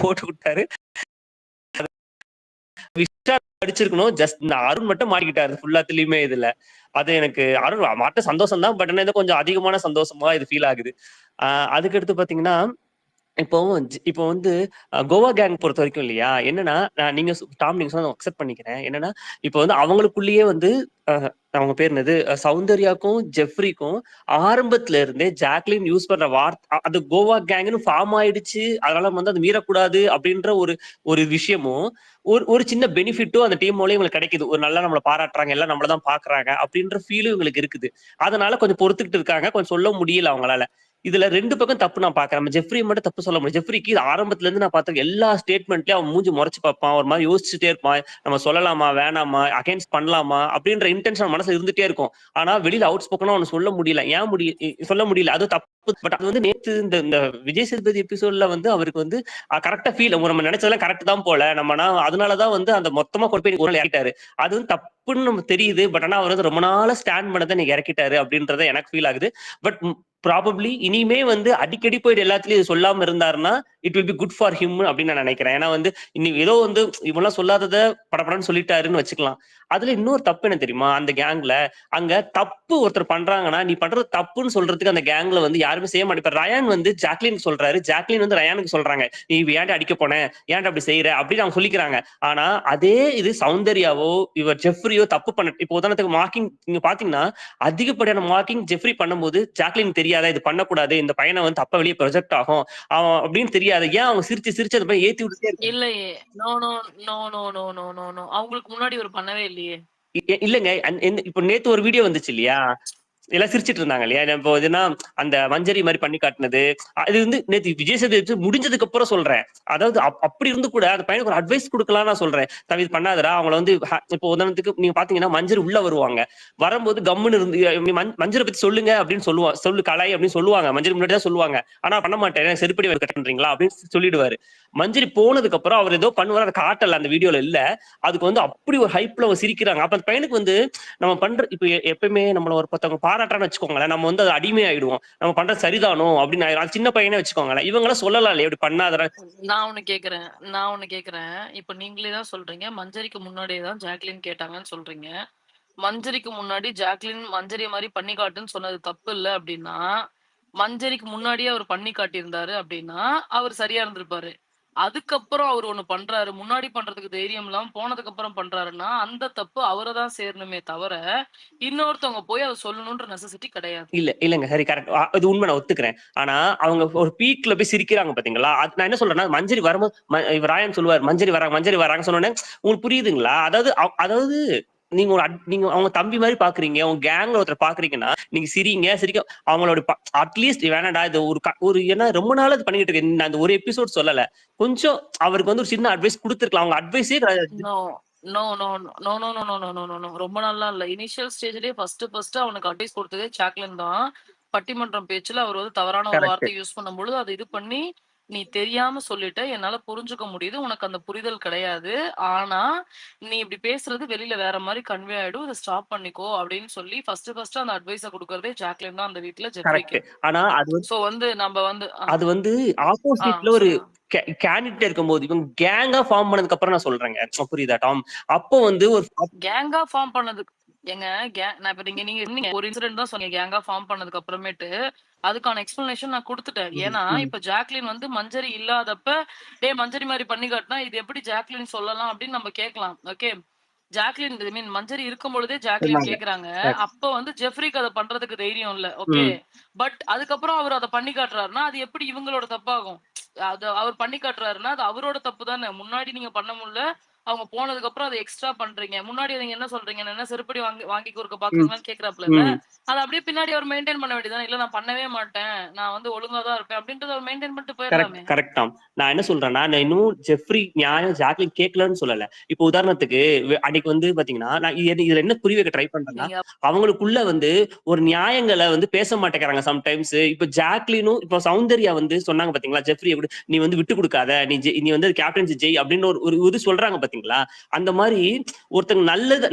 போட்டு விட்டாரு. விஷால் அடிச்சிருக்கணும். ஜஸ்ட் இந்த அருண் மட்டும் மாட்டிக்கிட்டாரு ஃபுல்லாத்துலயுமே இதுல. அது எனக்கு அருண் மாட்ட சந்தோஷம் தான். பட் என்ன கொஞ்சம் அதிகமான சந்தோஷமா இது ஃபீல் ஆகுது. அதுக்கடுத்து பாத்தீங்கன்னா, இப்போ வந்து கோவா கேங் பொறுத்த வரைக்கும் இல்லையா, என்னன்னா நீங்க டாம் நீங்க சொன்ன அக்செப்ட் பண்ணிக்கிறேன். என்னன்னா இப்போ வந்து அவங்களுக்குள்ளேயே வந்து அவங்க பேர் என்னது, சௌந்தர்யாக்கும் ஜெஃப்ரிக்கும் ஆரம்பத்துல இருந்தே ஜாக்லின் யூஸ் பண்ற வார்த்தை அது கோவா கேங்னு ஃபார்ம் ஆயிடுச்சு. அதனால வந்து அது மீறக்கூடாது அப்படின்ற ஒரு ஒரு விஷயமும் ஒரு ஒரு சின்ன பெனிஃபிட்டும் அந்த டீம் மூலம் இவங்களுக்கு கிடைக்குது. ஒரு நல்லா நம்மளை பாராட்டுறாங்க, எல்லாம் நம்மளதான் பாக்குறாங்க அப்படின்ற ஃபீலும் இவங்களுக்கு இருக்குது. அதனால கொஞ்சம் பொறுத்துக்கிட்டு இருக்காங்க. கொஞ்சம் சொல்ல முடியல அவங்களால. இதுல 2 பக்கம் தப்பு நான் பாக்குறேன். நம்ம ஜெஃப்ரி மட்டும் தப்பு சொல்ல முடியும். ஜெஃப்ரிக்கு ஆரம்பத்துல இருந்து நான் பார்த்திருக்கேன். எல்லா ஸ்டேட்மெண்ட்லயும் அவன் மூஞ்சி முறைச்சு பார்ப்பான். ஒரு மாதிரி யோசிச்சுட்டே இருப்பான். நம்ம சொல்லலாமா, வேணாமா, அகைன்ஸ்ட் பண்ணலாமா அப்படின்ற இன்டென்ஷன் மனசுல இருந்துட்டே இருக்கும். ஆனா வெளியில அவுட் ஸ்போக்கனா அவனு சொல்ல முடியல. ஏன் சொல்ல முடியல? அது தப்பு. பட் அது வந்து நேத்து இந்த விஜய் சேதுபதி எபிசோட்ல வந்து அவருக்கு வந்து கரெக்டா ஃபீல் நம்ம நினைச்சதெல்லாம் கரெக்ட் தான் போல. அதனாலதான் வந்து அந்த மொத்தமா கொண்டு போய் ஒரு இறக்கிட்டாரு. அது வந்து தப்புன்னு நமக்கு தெரியுது. பட் ஆனா அவர் வந்து ரொம்ப நாள ஸ்டாண்ட் பண்ணதை நீங்க இறக்கிட்டாரு அப்படின்றத எனக்கு ஃபீல் ஆகுது. பட் ப்ராபப்ளி இனிமே வந்து அடிக்கடி போயிட்டு எல்லாத்துலயும் சொல்லாம இருந்தாருன்னா it will be good for him அப்படின்னு நான் நினைக்கிறேன். ஏன்னா வந்து இன்னைக்கு ஏதோ வந்து இவெல்லாம் சொல்லாதத படப்படன்னு சொல்லிட்டாருன்னு வச்சுக்கலாம். அதுல இன்னொரு தப்பு என்ன தெரியுமா? அந்த கேங்ல அங்க தப்பு ஒருத்தர் பண்றாங்கன்னா நீ பண்றது தப்புன்னு சொல்றதுக்கு அந்த கேங்ல வந்து யாருமே செய்ய மாட்டேன். ரயான் வந்து ஜாக்லின் சொல்றாரு, ஜாக்லின் வந்து ரயானுக்கு சொல்றாங்க நீ ஏன்டா அடிக்க போனேன், ஏன்டா அப்படி செய்யற அப்படின்னு அவங்க சொல்லிக்கிறாங்க. ஆனா அதே இது சௌந்தர்யாவோ இவர் ஜெஃப்ரியோ தப்பு பண்ண இப்போ உதாரணத்துக்கு மார்க்கிங் நீங்க பாத்தீங்கன்னா அதிகப்படியான மார்க்கிங் ஜெஃப்ரி பண்ணும்போது ஜாக்லின் தெரியாத இது பண்ணக்கூடாது, இந்த பையனை வந்து தப்ப வெளியே ப்ரொஜெக்ட் ஆகும் அவன் அப்படின்னு தெரியாது. ஏன் அவங்க சிரிச்சு சிரிச்சு அந்த பையன் ஏத்தி விட்டுட்டே இருக்காங்க. இல்லையே. No no no no no no no no அவங்களுக்கு முன்னாடி ஒரு பண்ணவே இல்லையே. இல்லங்க இப்ப நேத்து ஒரு வீடியோ வந்துச்சு இல்லையா, எல்லாம் சிரிச்சிட்டு இருந்தாங்க இல்லையா? இப்போ இதுனா அந்த மஞ்சரி மாதிரி பண்ணி காட்டினது அது வந்து நேத்து விஜய் சேதுபதி முடிஞ்சதுக்கு அப்புறம் சொல்றேன். அதாவது அப்படி இருந்து கூட அந்த பையனுக்கு ஒரு அட்வைஸ் கொடுக்கலாம் நான் சொல்றேன். தவி இது பண்ணாதடா. அவங்கள வந்து இப்போ உதாரணத்துக்கு நீங்க பாத்தீங்கன்னா மஞ்சரி உள்ள வருவாங்க, வரும்போது கம்முன்னு இருந்து மஞ்சரை பத்தி சொல்லுங்க அப்படின்னு சொல்லு கலாய் அப்படின்னு சொல்லுவாங்க. மஞ்சரி முன்னாடி தான் சொல்லுவாங்க. ஆனா பண்ண மாட்டேன், செருப்படி கட்டுறீங்களா அப்படின்னு சொல்லிடுவாரு. மஞ்சரி போனதுக்கு அப்புறம் அவர் ஏதோ பண்ணுவார், அதை காட்டல அந்த வீடியோல இல்ல. அதுக்கு வந்து அப்படி ஒரு ஹைப்ல அவர் சிரிக்கிறாங்க. அப்ப அந்த பையனுக்கு வந்து நம்ம பண்ற இப்ப எப்பயுமே நம்மள ஒரு பத்தவங்க பாராட்டான்னு வச்சுக்கோங்களேன், நம்ம வந்து அது அடிமை ஆயிடுவோம். நம்ம பண்றது சரிதானோ அப்படின்னு ஆயிடும். சின்ன பையனே வச்சுக்கோங்களேன், இவங்களாம் சொல்லலாம் இல்லையா இப்படி பண்ணாத. நான் ஒண்ணு கேக்குறேன். இப்ப நீங்களே தான் சொல்றீங்க மஞ்சரிக்கு முன்னாடியே தான் ஜாக்லின் கேட்டாங்கன்னு சொல்றீங்க. மஞ்சரிக்கு முன்னாடி ஜாக்லின் மஞ்சரி மாதிரி பண்ணி காட்டுன்னு சொன்னது தப்பு இல்ல அப்படின்னா, மஞ்சரிக்கு முன்னாடியே அவர் பண்ணி காட்டியிருந்தாரு அப்படின்னா அவர் சரியா இருந்திருப்பாரு. அதுக்கப்புறம் அவர் ஒண்ணு பண்றாரு, முன்னாடி பண்றதுக்கு தைரியம் இல்லாம போனதுக்கு அப்புறம் பண்றாருன்னா அந்த தப்பு அவரை தான் சேரணுமே தவிர இன்னொருத்தவங்க போய் அதை சொல்லணும்ன்ற நெசசிட்டி கிடையாது. இல்லங்க சரி கரெக்ட், அது உண்மை, நான் ஒத்துக்கிறேன். ஆனா அவங்க ஒரு பீக்ல போய் சிரிக்கிறாங்க பாத்தீங்களா? நான் என்ன சொல்றேன்னா மஞ்சரி வரும்போது இவர் ராயன் சொல்லுவார் மஞ்சரி வராங்க சொன்னோன்னே உங்களுக்கு புரியுதுங்களா? அதாவது நீங்க நீங்க அவங்க தம்பி மாதிரி பாக்குறீங்க, உங்க கேங்ல ஒருத்தர் பாக்குறீங்கன்னா நீங்க சிரிக்க அவங்களோட அட்லீஸ்ட் வேணாடா இது ஒரு ஏன்னா ரொம்ப நாள் அது பண்ணிட்டு இருக்கேன். அந்த ஒரு எபிசோட் சொல்லல, கொஞ்சம் அவருக்கு வந்து ஒரு சின்ன அட்வைஸ் கொடுத்துருக்கலாம். அவங்க அட்வைஸே no no no no no no no no no no no ரொம்ப நாளா இல்ல. இனிஷியல் ஸ்டேஜ்லயே ஃபர்ஸ்ட் அவனுக்கு அட்வைஸ் கொடுத்ததே ஜாக்லின் தான். பட்டிமன்றம் பேச்சுல அவர் வந்து தவறான ஒரு கரெக்ட். வார்த்தை யூஸ் பண்ணும்பொழுது அதை இது பண்ணி நீ தெரியாம சொல்லிட்ட, என்னால புரிஞ்சுக்க முடியுது, உனக்கு அந்த புரிதல் கிடையாது. ஆனா நீ இப்படி பேசுறது வெளியில வேற மாதிரி கன்வே ஆயிடும், இதை ஸ்டாப் பண்ணிக்கோ அப்படின்னு சொல்லி ஃபர்ஸ்ட் அந்த அட்வைஸ கொடுக்கறதே ஜாக்லின் தான் அந்த வீட்டுல கரெக்ட். ஜெஃப்ரிக்கு. ஆனா அது சோ வந்து நம்ம வந்து அது வந்து ஆப்போசிட்ல ஒரு சொல்லுங்க. கேண்டிடேட் இருக்கும்போது இவங்க கேங்கா ஃபார்ம் பண்ணதுக்கு அப்புறம் நான் சொல்றேங்க, புரியுதா டாம்? அப்போ வந்து ஒரு கேங்கா ஃபார்ம் பண்ணதுக்கு ஏங்க நான் இப்ப நீங்க சொன்னீங்க ஒரு இன்சிடென்ட் தான் சொன்னீங்க கேங்கா ஃபார்ம் பண்ணதுக்கு அப்புறமேட்டு அதுக்கான எக்ஸ்பிளனேஷன் நான் கொடுத்துட்டேன். ஏன்னா இப்ப ஜாக்லின் வந்து மஞ்சரி இல்லாதப்ப மஞ்சரி மாதிரி பண்ணி காட்டினா இது எப்படி ஜாக்லின் சொல்லலாம் அப்படின்னு நம்ம கேட்கலாம். ஓகே, ஜாக்லின் ஐ மீன் மஞ்சரி இருக்கும் பொழுதே ஜாக்லின் கேக்குறாங்க. அப்ப வந்து ஜெஃப்ரிக்கு அதை பண்றதுக்கு தைரியம் இல்ல. ஓகே, பட் அதுக்கப்புறம் அவர் அதை பண்ணி காட்டுறாருன்னா அது எப்படி இவங்களோட தப்பாகும்? அது அவர் பண்ணி காட்டுறாருன்னா அது அவரோட தப்பு தானே. முன்னாடி நீங்க பண்ண முடியல, அவங்க போனதுக்கு அப்புறம் அதை எக்ஸ்ட்ரா பண்றீங்க. முன்னாடி நீங்க என்ன சொல்றீங்க, என்ன செருப்படி வாங்கி கொடுக்க பாக்குறீங்களான்னு கேக்குறாப்ல இல்ல. அதை அப்படியே பின்னாடி அவர் மெயின்டைன் பண்ண வேண்டியதான். இல்ல நான் பண்ணவே மாட்டேன், நான் வந்து ஒழுங்கா தான் இருப்பேன் அப்படின்றத அவர் மெயின்டைன் பண்ணிட்டு போயிடலாமே. Correct Tom. நான் என்ன சொல்றேன்னா நான் இன்னும் ஜெஃப்ரி நியாயம் ஜாக்லின் கேட்கலன்னு சொல்லல. இப்போ உதாரணத்துக்கு அன்னைக்கு வந்து பாத்தீங்கன்னா நான் இதுல என்ன புரிய வைக்க ட்ரை பண்றேன்னா அவங்களுக்குள்ள வந்து ஒரு நியாயங்களை வந்து பேச மாட்டேங்கிறாங்க சம்டைம்ஸ். இப்ப ஜாக்லினும் இப்ப சௌந்தர்யா வந்து சொன்னாங்க பாத்தீங்களா, ஜெஃப்ரி நீ வந்து விட்டு கொடுக்காத, நீ வந்து கேப்டன்சி ஜெய் அப்படின்னு ஒரு இது சொல்றாங்க பாத்தீங்களா? அந்த மாதிரி ஒருத்தங்க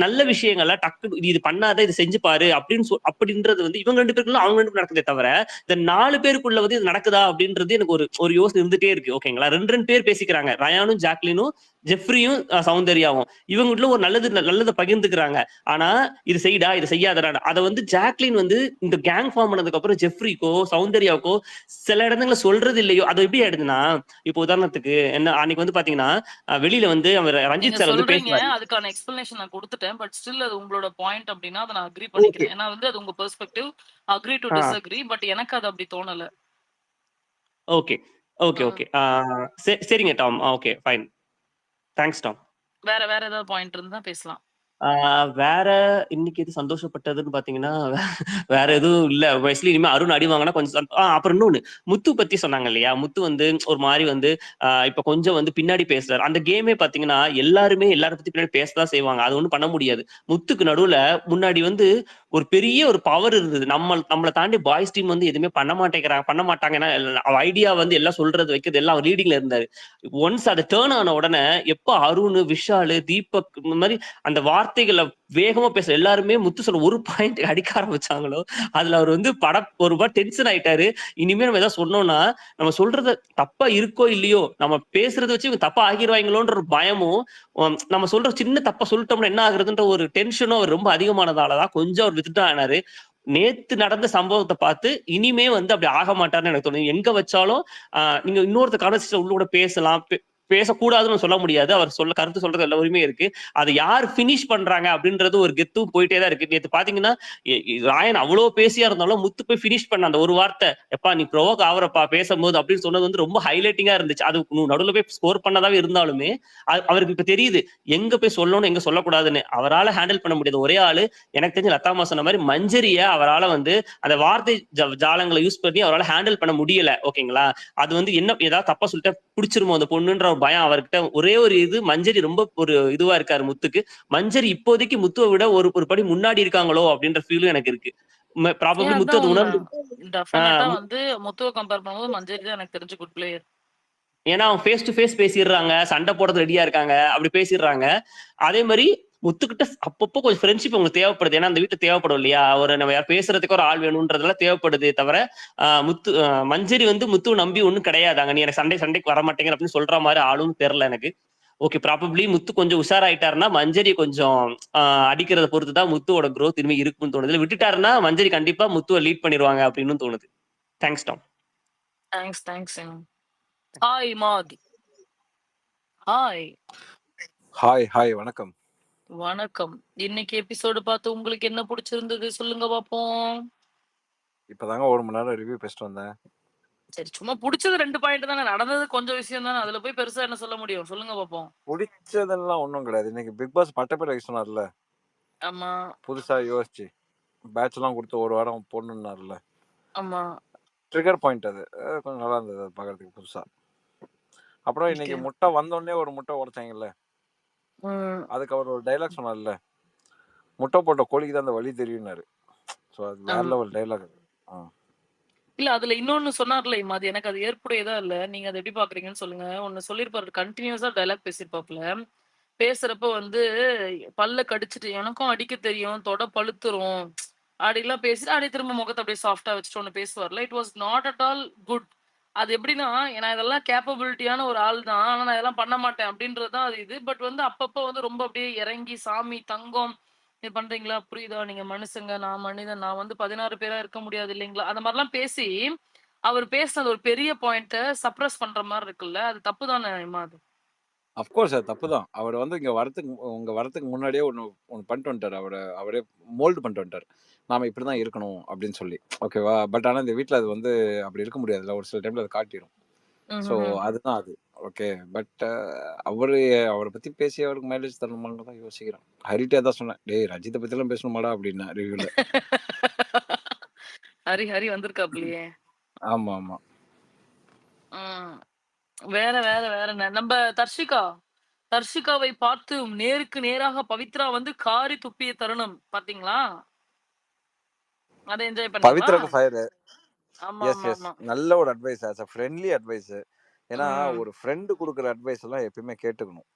நல்ல விஷயங்களை டக்கு இது பண்ணாத இது செஞ்சு பாரு அப்படின்றது வந்து இவங்க 2 பேருக்குள்ள அவங்க 2 பேரும் நடக்குதே தவிர இந்த 4 பேருக்குள்ள வந்து இது நடக்குதா அப்படின்றது எனக்கு ஒரு யோசனை இருந்துட்டே இருக்கு. ஓகேங்களா, 2 பேர் பேசிக்கிறாங்க, ரயானும் ஜாக்லினும் ஜெஃப்ரியும் சௌந்தர்யாவும். இவங்களுக்குள்ள ஒரு நல்லதை பகிர்ந்துக்கிறாங்க. ஆனா இது செய்டா இது செய்யாதடா அதை வந்து ஜாக்லின் வந்து இந்த கேங் ஃபார்ம் பண்ணதுக்கு அப்புறம் ஜெஃப்ரிக்கோ சௌந்தர்யாவுக்கோ சில இடத்துல சொல்றது இல்லையோ. அது எப்படி ஆயிடுதுன்னா இப்போ உதாரணத்துக்கு என்ன அன்னைக்கு வந்து பாத்தீங்கன்னா வெளியில வந்து அவர் ரஞ்சித் சார் வந்து பேசுவாரு. அதுக்கான எக்ஸ்பிளனேஷன் நான் கொடுத்துட்டேன். பட் ஸ்டில் அது உங்களோட பாயிண்ட் அப்படின்னா அதை நான் அக்ரி பண்ணிக்கிறேன். ஏன்னா வந்து அது உங்க perspective, agree to disagree. But எனக்கு அது அப்படி தோணல. ஓகே ஓகே ஓகே சரிங்க Tom. Okay fine, thanks Tom. வேற ஏதாவது பாயிண்ட் இருந்தா பேசலாம். வேற இன்னைக்கு எது சந்தோஷப்பட்டதுன்னு பாத்தீங்கன்னா வேற எதுவும் இல்ல. வைஸ்லி இனிமே அருண் அடி வாங்கினா கொஞ்சம் அப்புறம் இன்னொன்னு முத்து பத்தி சொன்னாங்க இல்லையா? முத்து வந்து ஒரு மாதிரி வந்து இப்ப கொஞ்சம் வந்து பின்னாடி பேசுறாரு. அந்த கேமே பாத்தீங்கன்னா எல்லாருமே எல்லார பத்தி பின்னாடி பேசதான் செய்வாங்க. அது ஒண்ணும் பண்ண முடியாது. முத்துக்கு நடுவுல முன்னாடி வந்து ஒரு பெரிய ஒரு பவர் இருந்தது. நம்மளை தாண்டி பாய்ஸ் டீம் வந்து எதுவுமே பண்ண மாட்டாங்கன்னா ஐடியா வந்து எல்லாம் சொல்றது வைக்கிறது எல்லாம் ரீடிங்ல இருந்தாரு. ஒன்ஸ் அதை டேர்ன் ஆன உடனே எப்ப அருண், விஷாலு, தீபக் இந்த மாதிரி அந்த வார்த்தைகளை வேகமா பேச எல்லாருமே முத்து சொல்ல ஒரு பாயிண்ட் அடிக்க ஆரம்பிச்சாங்களோ அதுல அவர் வந்து ஒரு டென்ஷன் ஆயிட்டாரு. இனிமே நம்ம ஏதாவது சொன்னோம்னா நம்ம சொல்றது தப்பா இருக்கோ இல்லையோ நம்ம பேசுறத வச்சு இவங்க தப்பா ஆகிடுவாங்களோன்ற ஒரு பயமும் நம்ம சொல்ற சின்ன தப்பா சொல்லிட்டோம்னா என்ன ஆகுறதுன்ற ஒரு டென்ஷனும் அவர் ரொம்ப அதிகமானதாலதான் கொஞ்சம் அவர் வித்துட்டு ஆனாரு. நேத்து நடந்த சம்பவத்தை பார்த்து இனிமே வந்து அப்படி ஆக மாட்டாருன்னு எனக்கு தோணுது. எங்க வச்சாலும் நீங்க இன்னொருத்த கான்வர்சேஷன் உள்ள கூட பேசலாம், பேசக்கூடாதுன்னு சொல்ல முடியாது. அவர் கருத்து சொல்றது எல்லா உரிமையும் இருக்கு. அதை யார் பினிஷ் பண்றாங்க அப்படின்றது ஒரு கெத்தும் போயிட்டே தான் இருக்கு. நேத்து பாத்தீங்கன்னா ராயன் அவ்வளவு பேசியா இருந்தாலும் முத்து போய் பினிஷ் பண்ண அந்த ஒரு வார்த்தை, எப்பா நீ ப்ரோவோக் ஆவறப்பா பேசும்போது அப்படின்னு சொன்னது வந்து ரொம்ப ஹைலைட்டிங்கா இருந்துச்சு. அது நடுவுல போய் ஸ்கோர் பண்ணதாவே இருந்தாலுமே அவருக்கு இப்ப தெரியுது எங்க போய் சொல்லணும் எங்க சொல்லக்கூடாதுன்னு. அவரால் ஹேண்டில் பண்ண முடியாது ஒரே ஆளு எனக்கு தெரிஞ்சு லதாமா சொன்ன மாதிரி மஞ்சரிய அவரால் வந்து அந்த வார்த்தை ஜாலங்களை யூஸ் பண்ணி அவரால் ஹேண்டில் பண்ண முடியல. ஓகேங்களா? அது வந்து என்ன ஏதாவது தப்பா சொல்லிட்டு பிடிச்சிருமோ அந்த பொண்ணுன்ற ஒரு பயம் அவர்கிட்ட. ஒரே ஒரு இது மஞ்சரி ரொம்ப ஒரு இதுவா இருக்காரு முத்துக்கு. மஞ்சரி இப்போதைக்கு முத்துவை விட ஒரு படி முன்னாடி இருக்காங்களோ அப்படின்ற ஃபீலும் எனக்கு இருக்கு. ப்ராபபிளி முத்து அதான் அது உண்மை. உணர்ந்து டெஃபினட்டா வந்து முத்துவை கம்பேர் பண்ணும்போது மஞ்சரி தான் எனக்கு தெரிஞ்ச குட் பிளேயர். ஏன்னா அவங்க ஃபேஸ் டு ஃபேஸ் பேசிடுறாங்க, சண்டை போடுறது ரெடியா இருக்காங்க, அப்படி பேசிடுறாங்க. அதே மாதிரி முத்துக்கிட்ட அப்பப்போ கொஞ்சம் ஃப்ரெண்ட்ஷிப் உங்களுக்கு தேவைப்படுது. ஏன்னா அந்த வீட்டுல தேவைப்படும் இல்லையா? நம்ம யார் பேசுறதுக்கு ஒரு ஆள் வேணும்ன்றதெல்லாம் தேவைப்படுது. தவிர மஞ்சரி வந்து முத்துவை நம்பி ஒண்ணும் கிடையாதாங்க. நீ எனக்கு சண்டைக்கு வர மாட்டேங்கிற அப்படின்னு சொல்ற மாதிரி ஆளும் தெரியல எனக்கு. ஓகே, ப்ராபபிளி முத்து கொஞ்சம் உஷாராயிட்டாருன்னா மஞ்சரி கொஞ்சம் அடிக்கிறத பொறுத்துதான் முத்துவோட growth இனிமே இருக்குன்னு தோணுது. விட்டுட்டாருன்னா மஞ்சரி கண்டிப்பா முத்துவை லீட் பண்ணிடுவாங்க அப்படின்னு தோணுது. Thanks Tom. தேங்க்ஸ். ஹாய் மாதி. ஹாய். ஹாய் வணக்கம். வணக்கம். இன்னைக்கு எபிசோடு பார்த்து உங்களுக்கு என்ன பிடிச்சிருந்தது சொல்லுங்க பாப்போம். இப்பதாங்க 1 மணி நேரம் ரிவ்யூ பேசிட்டு வந்தேன். சரி, சும்மா பிடிச்சது 2 பாயிண்ட் தானே. நடந்தது கொஞ்சம் விஷயம் தானே. அதுல போய் பெருசா என்ன சொல்ல முடியும் சொல்லுங்க பாப்போம். பிடிச்சதெல்லாம் ஒண்ணும் கிடையாது. இன்னைக்கு பிக் பாஸ் பட்டப்பேர் வைக்க சொன்னார்ல, ஆமா புதுசா யோசிச்சு பேட்ச் எல்லாம் கொடுத்து 1 வாரம் போடணும்னார்ல, ஆமா ட்ரிகர் பாயிண்ட் அது. கொஞ்சம் நல்லா இருந்தது அது பார்க்கறதுக்கு புதுசா. அப்புறம் இன்னைக்கு ஓகே. முட்டை வந்தோடனே ஒரு முட்டை உடைச்சாங்கல்ல, அதுக்கு அவர் ஒரு டைலாக் சொன்னார்ல, முட்டை போட்ட கோழிக்கு தான் அந்த வலி தெரியும்னாரு. ஸோ அது வேற லெவல் டைலாக் அது. இல்ல அதுல இன்னொன்னு சொன்னார்ல அது எனக்கு அது ஏற்புடையதா இல்ல. நீங்க அதை எப்படி பாக்குறீங்கன்னு சொல்லுங்க. ஒன்னு சொல்லிருப்பாரு, கண்டினியூஸா டைலாக் பேசிருப்பாப்ல. பேசுறப்ப வந்து பல்ல கடிச்சிட்டு எனக்கும் அடிக்க தெரியும், தொட பழுத்துரும் அப்படிலாம் பேசிட்டு அப்படியே திரும்ப முகத்தை அப்படியே சாஃப்டா வச்சுட்டு ஒண்ணு பேசுவார்ல. It was not at all good. அது எப்படின்னா நான் இதெல்லாம் கேப்பபிலிட்டியான ஒரு ஆள் தான், ஆனா நான் இதெல்லாம் பண்ண மாட்டேன் அப்படின்றதுதான் அது இது. பட் வந்து அப்பப்ப வந்து ரொம்ப அப்படியே இறங்கி சாமி தங்கம் இது பண்றீங்களா, புரியுதா, நீங்க மனுஷங்க, நான் மனிதன், நான் வந்து 16 பேரா இருக்க முடியாது இல்லைங்களா, அந்த மாதிரிலாம் பேசி அவர் பேசினது ஒரு பெரிய பாயிண்ட சப்ரஸ் பண்ற மாதிரி இருக்குல்ல. அது தப்பு தானே அது? அஃப்கோர்ஸ் அது தப்பு தான். அவர் வந்து இங்க வரத்துக்கு முன்னாடியே ஒன்று பண்ணிட்டு வந்துட்டார். அவரே மோல்டு பண்ணிட்டு வந்துட்டார். நாம இப்படி தான் இருக்கணும் அப்படின்னு சொல்லி. ஓகேவா? பட் ஆனால் இந்த வீட்டில் அது வந்து அப்படி இருக்க முடியாதுல்ல. ஒரு சில டைம்ல அது காட்டிடும். ஸோ அதுதான் அது. ஓகே. பட் அவரை பத்தி பேசி அவருக்கு மைலேஜ் தரணுமான்னு தான் யோசிக்கிறேன். ஹரிட்டே தான் சொன்னேன், டேய் ரஜித்தை பத்திலாம் பேசணுமாடா அப்படின்னா ரிவ்யூல. ஹரி வந்திருக்காப்லையே. ஆமா ஆமா. வேற வேற வேற என்ன நம்ம தர்ஷிகாவை பார்த்து நேருக்கு நேராக பவித்ரா வந்து காரி துப்பிய தருணம் பாத்தீங்களா? அதை என்ஜாய் பண்ணீங்களா? பவித்ராக்கு ஃபயர். ஆமா எஸ் ஆமா எஸ் ஆமா நல்ல ஒரு advice, as a friendly advice. ஏன்னா ஒரு ஃப்ரெண்டு கொடுக்குற அட்வைஸ் எல்லாம் எப்பயுமே கேட்டுக்கணும்.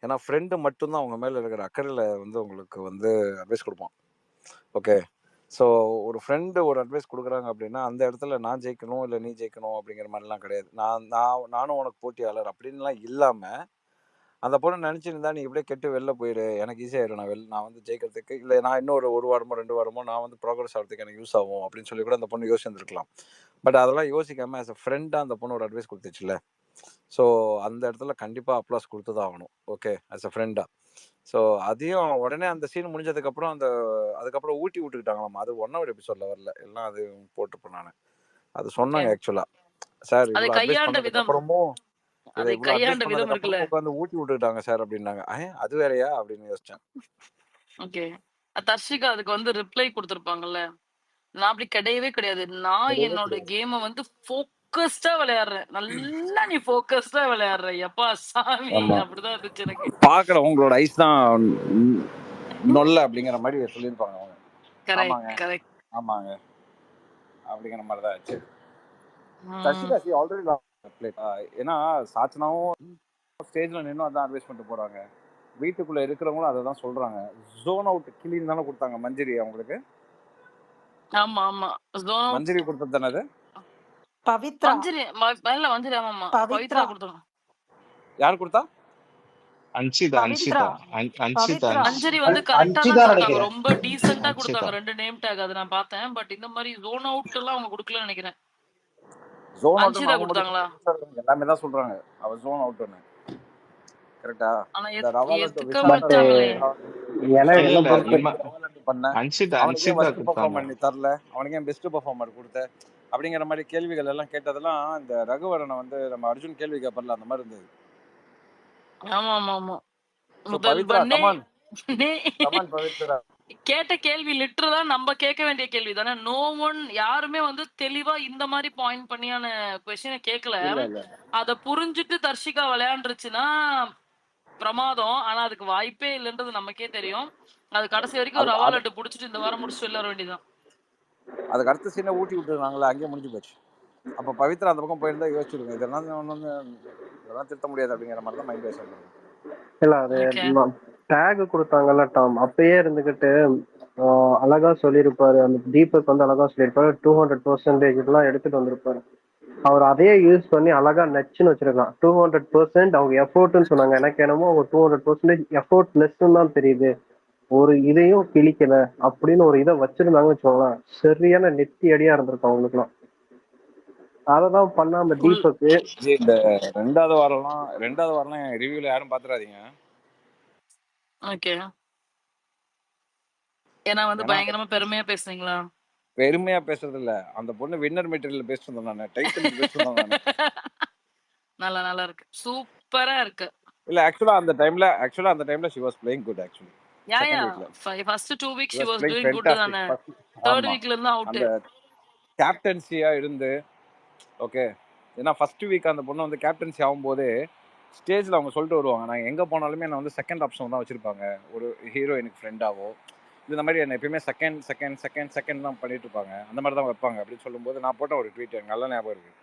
ஏன்னா ஃப்ரெண்டு மட்டும்தான் அவங்க மேல இருக்கிற அக்கறையில வந்து உங்களுக்கு வந்து அட்வைஸ் கொடுப்பான். ஓகே. ஸோ ஒரு ஃப்ரெண்டு ஒரு அட்வைஸ் கொடுக்குறாங்க அப்படின்னா அந்த இடத்துல நான் ஜெயிக்கணும் இல்லை நீ ஜெயிக்கணும் அப்படிங்கிற மாதிரிலாம் கிடையாது. நானும் உனக்கு போட்டியாளர் அப்படின்லாம் இல்லாமல் அந்த பொண்ணு நினச்சிருந்தா நீ இப்படியே கெட்டு வெளில போயிடு, எனக்கு ஈஸியாயிடும், நான் வந்து ஜெயிக்கிறதுக்கு, இல்லை நான் இன்னும் ஒரு வாரமோ 2 வாரமோ நான் வந்து ப்ரோக்ரஸ் ஆகிறதுக்கு எனக்கு யூஸ் ஆகும் அப்படின்னு சொல்லி கூட அந்த பொண்ணு யோசிச்சிருந்துருக்கலாம். பட் அதெல்லாம் யோசிக்காமல் ஆஸ் அ ஃப்ரெண்டாக அந்த பொண்ணு ஒரு அட்வைஸ் கொடுத்துச்சுல. ஸோ அந்த இடத்துல கண்டிப்பாக அப்ளாஸ் கொடுத்து தான் ஆகணும். ஓகே, ஆஸ் அ ஃப்ரெண்டாக. ஸோ அதையும் உடனே அந்த சீன் முடிஞ்சதுக்கப்புறம் அதுக்கப்புறம் ஊட்டி விட்டுக்கிட்டாங்களாம். அது 1 எபிசோடில் வரல, எல்லாம் அது போட்டுப்போம். நான் அது சொன்னாங்க ஆக்சுவலாக, சார் அதை இவ்வளோ அட்வைஸ் கையாண்ட பண்ணதுக்கு விதம் அப்புறமும் இதை அதை இவ்வளவு அட்வைஸ் கையாண்ட விதம் பண்ணதுக்கு இருக்குல்ல. அப்புறம் உட்காந்து ஊட்டி விட்டுட்டாங்க சார் அப்படின்னாங்க. அது வேறயா அப்படின்னு யோசிச்சேன். ஓகே. தர்ஷிகா அதுக்கு வந்து ரிப்ளை குடுத்திருப்பாங்கல்ல. நான் அப்படி கிடையவே கிடையாது. நான் கிடையவே என்னோட கிடையாது. கேம வந்து ஃபோக்கஸ்டா விளையாடுறேன். நல்லா நீ ஃபோக்கஸ்டா விளையாடுற. எப்பா சாமி! ஆமா, அப்படிதான் இருந்துச்சு எனக்கு. பாக்குற உங்களோட ஐஸ் தான் நொல்ல அப்படிங்கிற மாதிரி சொல்லியிருப்பாங்க அவங்க. கரெக்ட், ஆமாங்க கரெக்ட். ஆமாங்க அப்படிங்கிற மாதிரி தான் ஆச்சு. ம். Dharshika she already played. ஏன்னா சாச்சனாவும் ஸ்டேஜ்ல நின்று அதான் அட்வைஸ் பண்ணிட்டு போறாங்க. வீட்டுக்குள்ள இருக்கிறவங்களும் அதை தான் சொல்றாங்க. ஜோன் அவுட் கிளீன் தானே கொடுத்தாங்க மஞ்சரி அவங்களுக்கு. ஆமா, ஆமா. ஜோன் அவுட் மஞ்சரி கொடுத்தது தானே அது. பவித்ரா மஞ்சரி இல்ல மஞ்சரி ஆமாமா. பவித்ரா பவித்ரா குடுத்தாங்க. யார் கொடுத்தா? அன்ஷிதா பவித்ரா அன்ஷிதா பவித்ரா மஞ்சரி வந்து கரெக்ட்டா தான் அன்ஷிதா குடுத்தாங்க. நினைக்கிறேன். ரொம்ப டீசென்ட்டா குடுத்தாங்க. அன்ஷிதா 2 நேம் டேக் அது நான் பார்த்தேன். பட் இந்த மாரி ஜோன் அவுட் எல்லாம் அவங்க குடுக்கலன்னு நினைக்கிறேன். ஜோன் அவுட் அன்ஷிதா அவங்க மட்டும் குடுத்தாங்களா? சொல்றாங்க. எல்லாமே தான் சொல்றாங்க அவர் ஜோன் அவுட்னு. கரெக்டா? ஆனா இந்த ரவா லட்டு ஏத்துக்க விசாரணை பட் மாட்டாங்களே. ஏன்னா இல்ல என்ன இல்ல பொறுத்த இவ ரவா லட்டு பண்ண அன்ஷிதா அவனுக்கே ஃபர்ஸ்ட் கொடுத்தாங்க. பெர்ஃபார்மர் நீ தரல, அவனுக்கே பெஸ்ட் பெர்ஃபார்மர் கொடுத்த அப்படிங்கிற மாதிரி கேள்விகள் எல்லாம் கேட்டதெல்லாம் இந்த ரகுவரனை வந்து நம்ம அர்ஜுன் கேள்வி கேட்பறல அந்த மாதிரி இருந்தது. ஆமா, ஆமா, ஆமா. ஸோ பவித்ரா முதல்வனே கமான் நே கமான் பவித்ரா. கேட்ட கேள்வி லிட்டரலா நம்ம கேட்க வேண்டிய கேள்வி தானே. நோ ஒன் யாருமே வந்து தெளிவா இந்த மாதிரி பாயிண்ட் பண்ணியான கொஸ்டினை கேட்கல. இல்ல இல்ல அத புரிஞ்சுட்டு தர்ஷிகா விளையாண்டுருச்சுன்னா பிரமாதம். ஆனா அதுக்கு வாய்ப்பே இல்லைன்றது நமக்கே தெரியும். அது கடைசி வரைக்கும் அது ஒரு அது அவாலட்டு புடிச்சிட்டு இந்த வாரம் முடிச்சுட்டு வெளில வர வேண்டியதான். அதுக்கு அடுத்த சீனை ஊட்டி விட்டுருந்தாங்களே, அங்கேயே முடிஞ்சு போச்சு. அப்போ பவித்ரா அந்த பக்கம் போயிருந்தா யோசிச்சிருங்க, இதெல்லாம் ஒன்று இதெல்லாம் திருத்த முடியாது அப்படிங்கிற மாதிரி தான் மைண்ட் வாய்ஸ் ஆகும். இல்ல அது ஓகே. டேக் கொடுத்தாங்கல்ல டாம், அப்பயே இருந்துகிட்டு அழகா சொல்லியிருப்பாரு. அந்த தீபக் வந்து அழகா சொல்லியிருப்பாரு. 200% இதெல்லாம் எடுத்துட்டு வந்திருப்பாரு. அவர் அதையே யூஸ் பண்ணி அழகா நச்சுன்னு வச்சிருக்கலாம். 200% அவங்க எஃபோர்ட்னு சொன்னாங்க. எனக்கு என்னமோ அவங்க 200% எஃபோர்ட் லெஸ்ன்னு தான் தெரியுது. ஒரு இதையும் கிழிக்கல அப்படின்னு ஒரு இதை வச்சிருந்தாங்கன்னு வச்சுக்கோங்களேன், சரியான நெத்தி அடியா இருந்திருக்கும் அவங்களுக்குலாம். அததான் பண்ணாம ஃபுல் தீபக்கு. இந்த ரெண்டாவது வாரம்லாம் என் ரிவ்யூல யாரும் பாத்துறாதீங்க. ஓகே. ஏன்னா வந்து ஏன்னா பயங்கரமா பெருமையா பேசுனீங்களா? பெருமையா பேசுறது இல்ல, அந்த பொண்ணு வின்னர் மெட்டீரியல் பேசிட்டு இருந்தேன் நான், டைட்டிலுக்கு பேசிட்டு இருந்தேன் நான். நல்லா நல்லா இருக்கு. சூப்பரா இருக்கு. இல்ல ஆக்சுவலா அந்த டைம்ல she was playing good actually. Yeah second yeah வீக்ல first 2 weeks she she was was playing doing good fantastic. தானே. First, தேர்ட் ஆமா, வீக்ல இருந்து அவுட். அந்த கேப்டன்சியா இருந்து ஓகே. ஏன்னா ஃபர்ஸ்ட் வீக் அந்த பொண்ணு வந்து கேப்டன்சி ஆகும்போது ஸ்டேஜ்ல அவங்க சொல்லிட்டு வருவாங்க, நான் எங்க போனாலுமே என்ன வந்து செகண்ட் ஆப்ஷன் தான் வச்சிருப்பாங்க, ஒரு ஹீரோயினுக்கு ஃப்ரெண்டாவோ இந்த மாதிரி என்ன எப்பயுமே செகண்ட் தான் பண்ணிட்டு இருப்பாங்க, அந்த மாதிரி தான் வைப்பாங்க அப்படின்னு சொல்லும்போது நான் போட்ட ஒரு ட்வீட் எனக்கு நல்ல ஞாபகம் இருக்கு.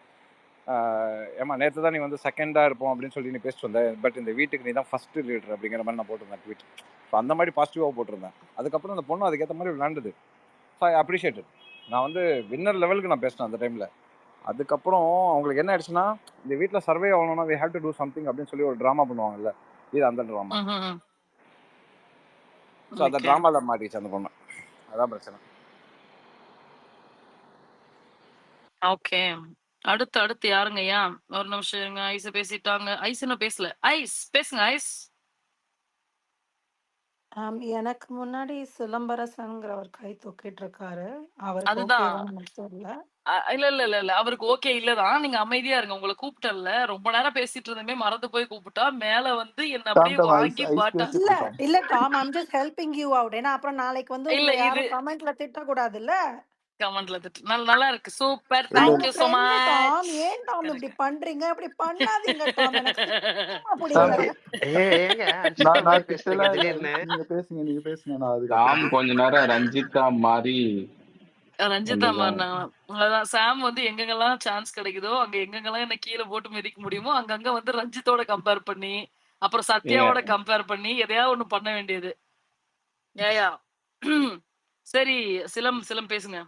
ஏமா நேற்று தான் நீ வந்து செகண்டாக இருப்போம் அப்படின்னு சொல்லி நீ பேசிட்டு வந்த, பட் இந்த வீட்டுக்கு நீ தான் ஃபர்ஸ்ட் லீடர் அப்படிங்கிற மாதிரி நான் போட்டிருந்தேன் ட்வீட். ஸோ அந்த மாதிரி பாசிட்டிவாக போட்டிருந்தேன். அதுக்கப்புறம் அந்த பொண்ணு அதுக்கேற்ற மாதிரி விளையாண்டுது. So I appreciated. நான் வந்து வின்னர் லெவலுக்கு நான் பேசினேன் அந்த டைமில். அதுக்கப்புறம் அவங்களுக்கு என்ன ஆயிடுச்சுன்னா, இந்த வீட்டில் சர்வே ஆகணும்னா we have to do something அப்படின்னு சொல்லி ஒரு ட்ராமா பண்ணுவாங்கல்ல, இது அந்த ட்ராமா. ஸோ அந்த ட்ராமாவில் மாட்டிச்சு அந்த பொண்ணு, அதான் பிரச்சனை. ஓகே. அடுத்து யாருங்க? ஐயா ஒரு நிமிஷம் இருங்க. ஐஸ் பேசிட்டாங்க. ஐஸ் இன்னும் பேசல. ஐஸ் பேசுங்க ஐஸ். எனக்கு முன்னாடி சிலம்பரசன்ங்கிறவர் கை தூக்கிட்டு இருக்காரு. அவருக்கு அதுதான். ஓகேவான்னு எனக்கு தெரியல. இல்ல அவருக்கு ஓகே இல்லதான். நீங்க அமைதியா இருங்க. உங்களை கூப்பிட்டல ரொம்ப நேரம் பேசிட்டு இருந்தமே மறந்து போய் கூப்பிட்டா மேல வந்து என்ன அப்படியே வாங்கி பாட்டா. இல்ல Tom, I'm just helping you out. ஏன்னா அப்புறம் நாளைக்கு வந்து இல்ல உங்களை இது யாரும் கமெண்ட்ல திட்டக்கூடாதுல்ல. கமெண்ட்ல திட்டு நல்லா இருக்கு. சூப்பர். நான் தேங்க் உங்க you so friend Tom. Much. ஏன் டாம் இப்படி பண்றீங்க? இப்படி பண்ணாதீங்க டாம். எனக்கு சுத்தமா சாமி பிடிக்கல. ஏங்க அன்ஷிதா நான் மாதிரி நான் பேசுறீங்க திட்டலாம் இல்ல, திடீர்னு. நீங்க பேசுங்க நான் டாம் அதுக்கப்புறம். கொஞ்ச நேரம் ரஞ்சிதா மாதிரி ரஞ்சிதா கொஞ்சம் மாறினாங்க. அதான் சாம் வந்து எங்கெங்கெல்லாம் சான்ஸ் கிடைக்குதோ அங்க எங்கெங்கெல்லாம் என்ன கீழே போட்டு மிதிக்க முடியுமோ அங்கங்க வந்து ரஞ்சித்தோட கம்பேர் பண்ணி அப்புறம் ஏங்க சத்யாவோட கம்பேர் பண்ணி எதையாவது ஒண்ணு பண்ண வேண்டியது. ஏயா சரி. சிலம் பேசுங்க.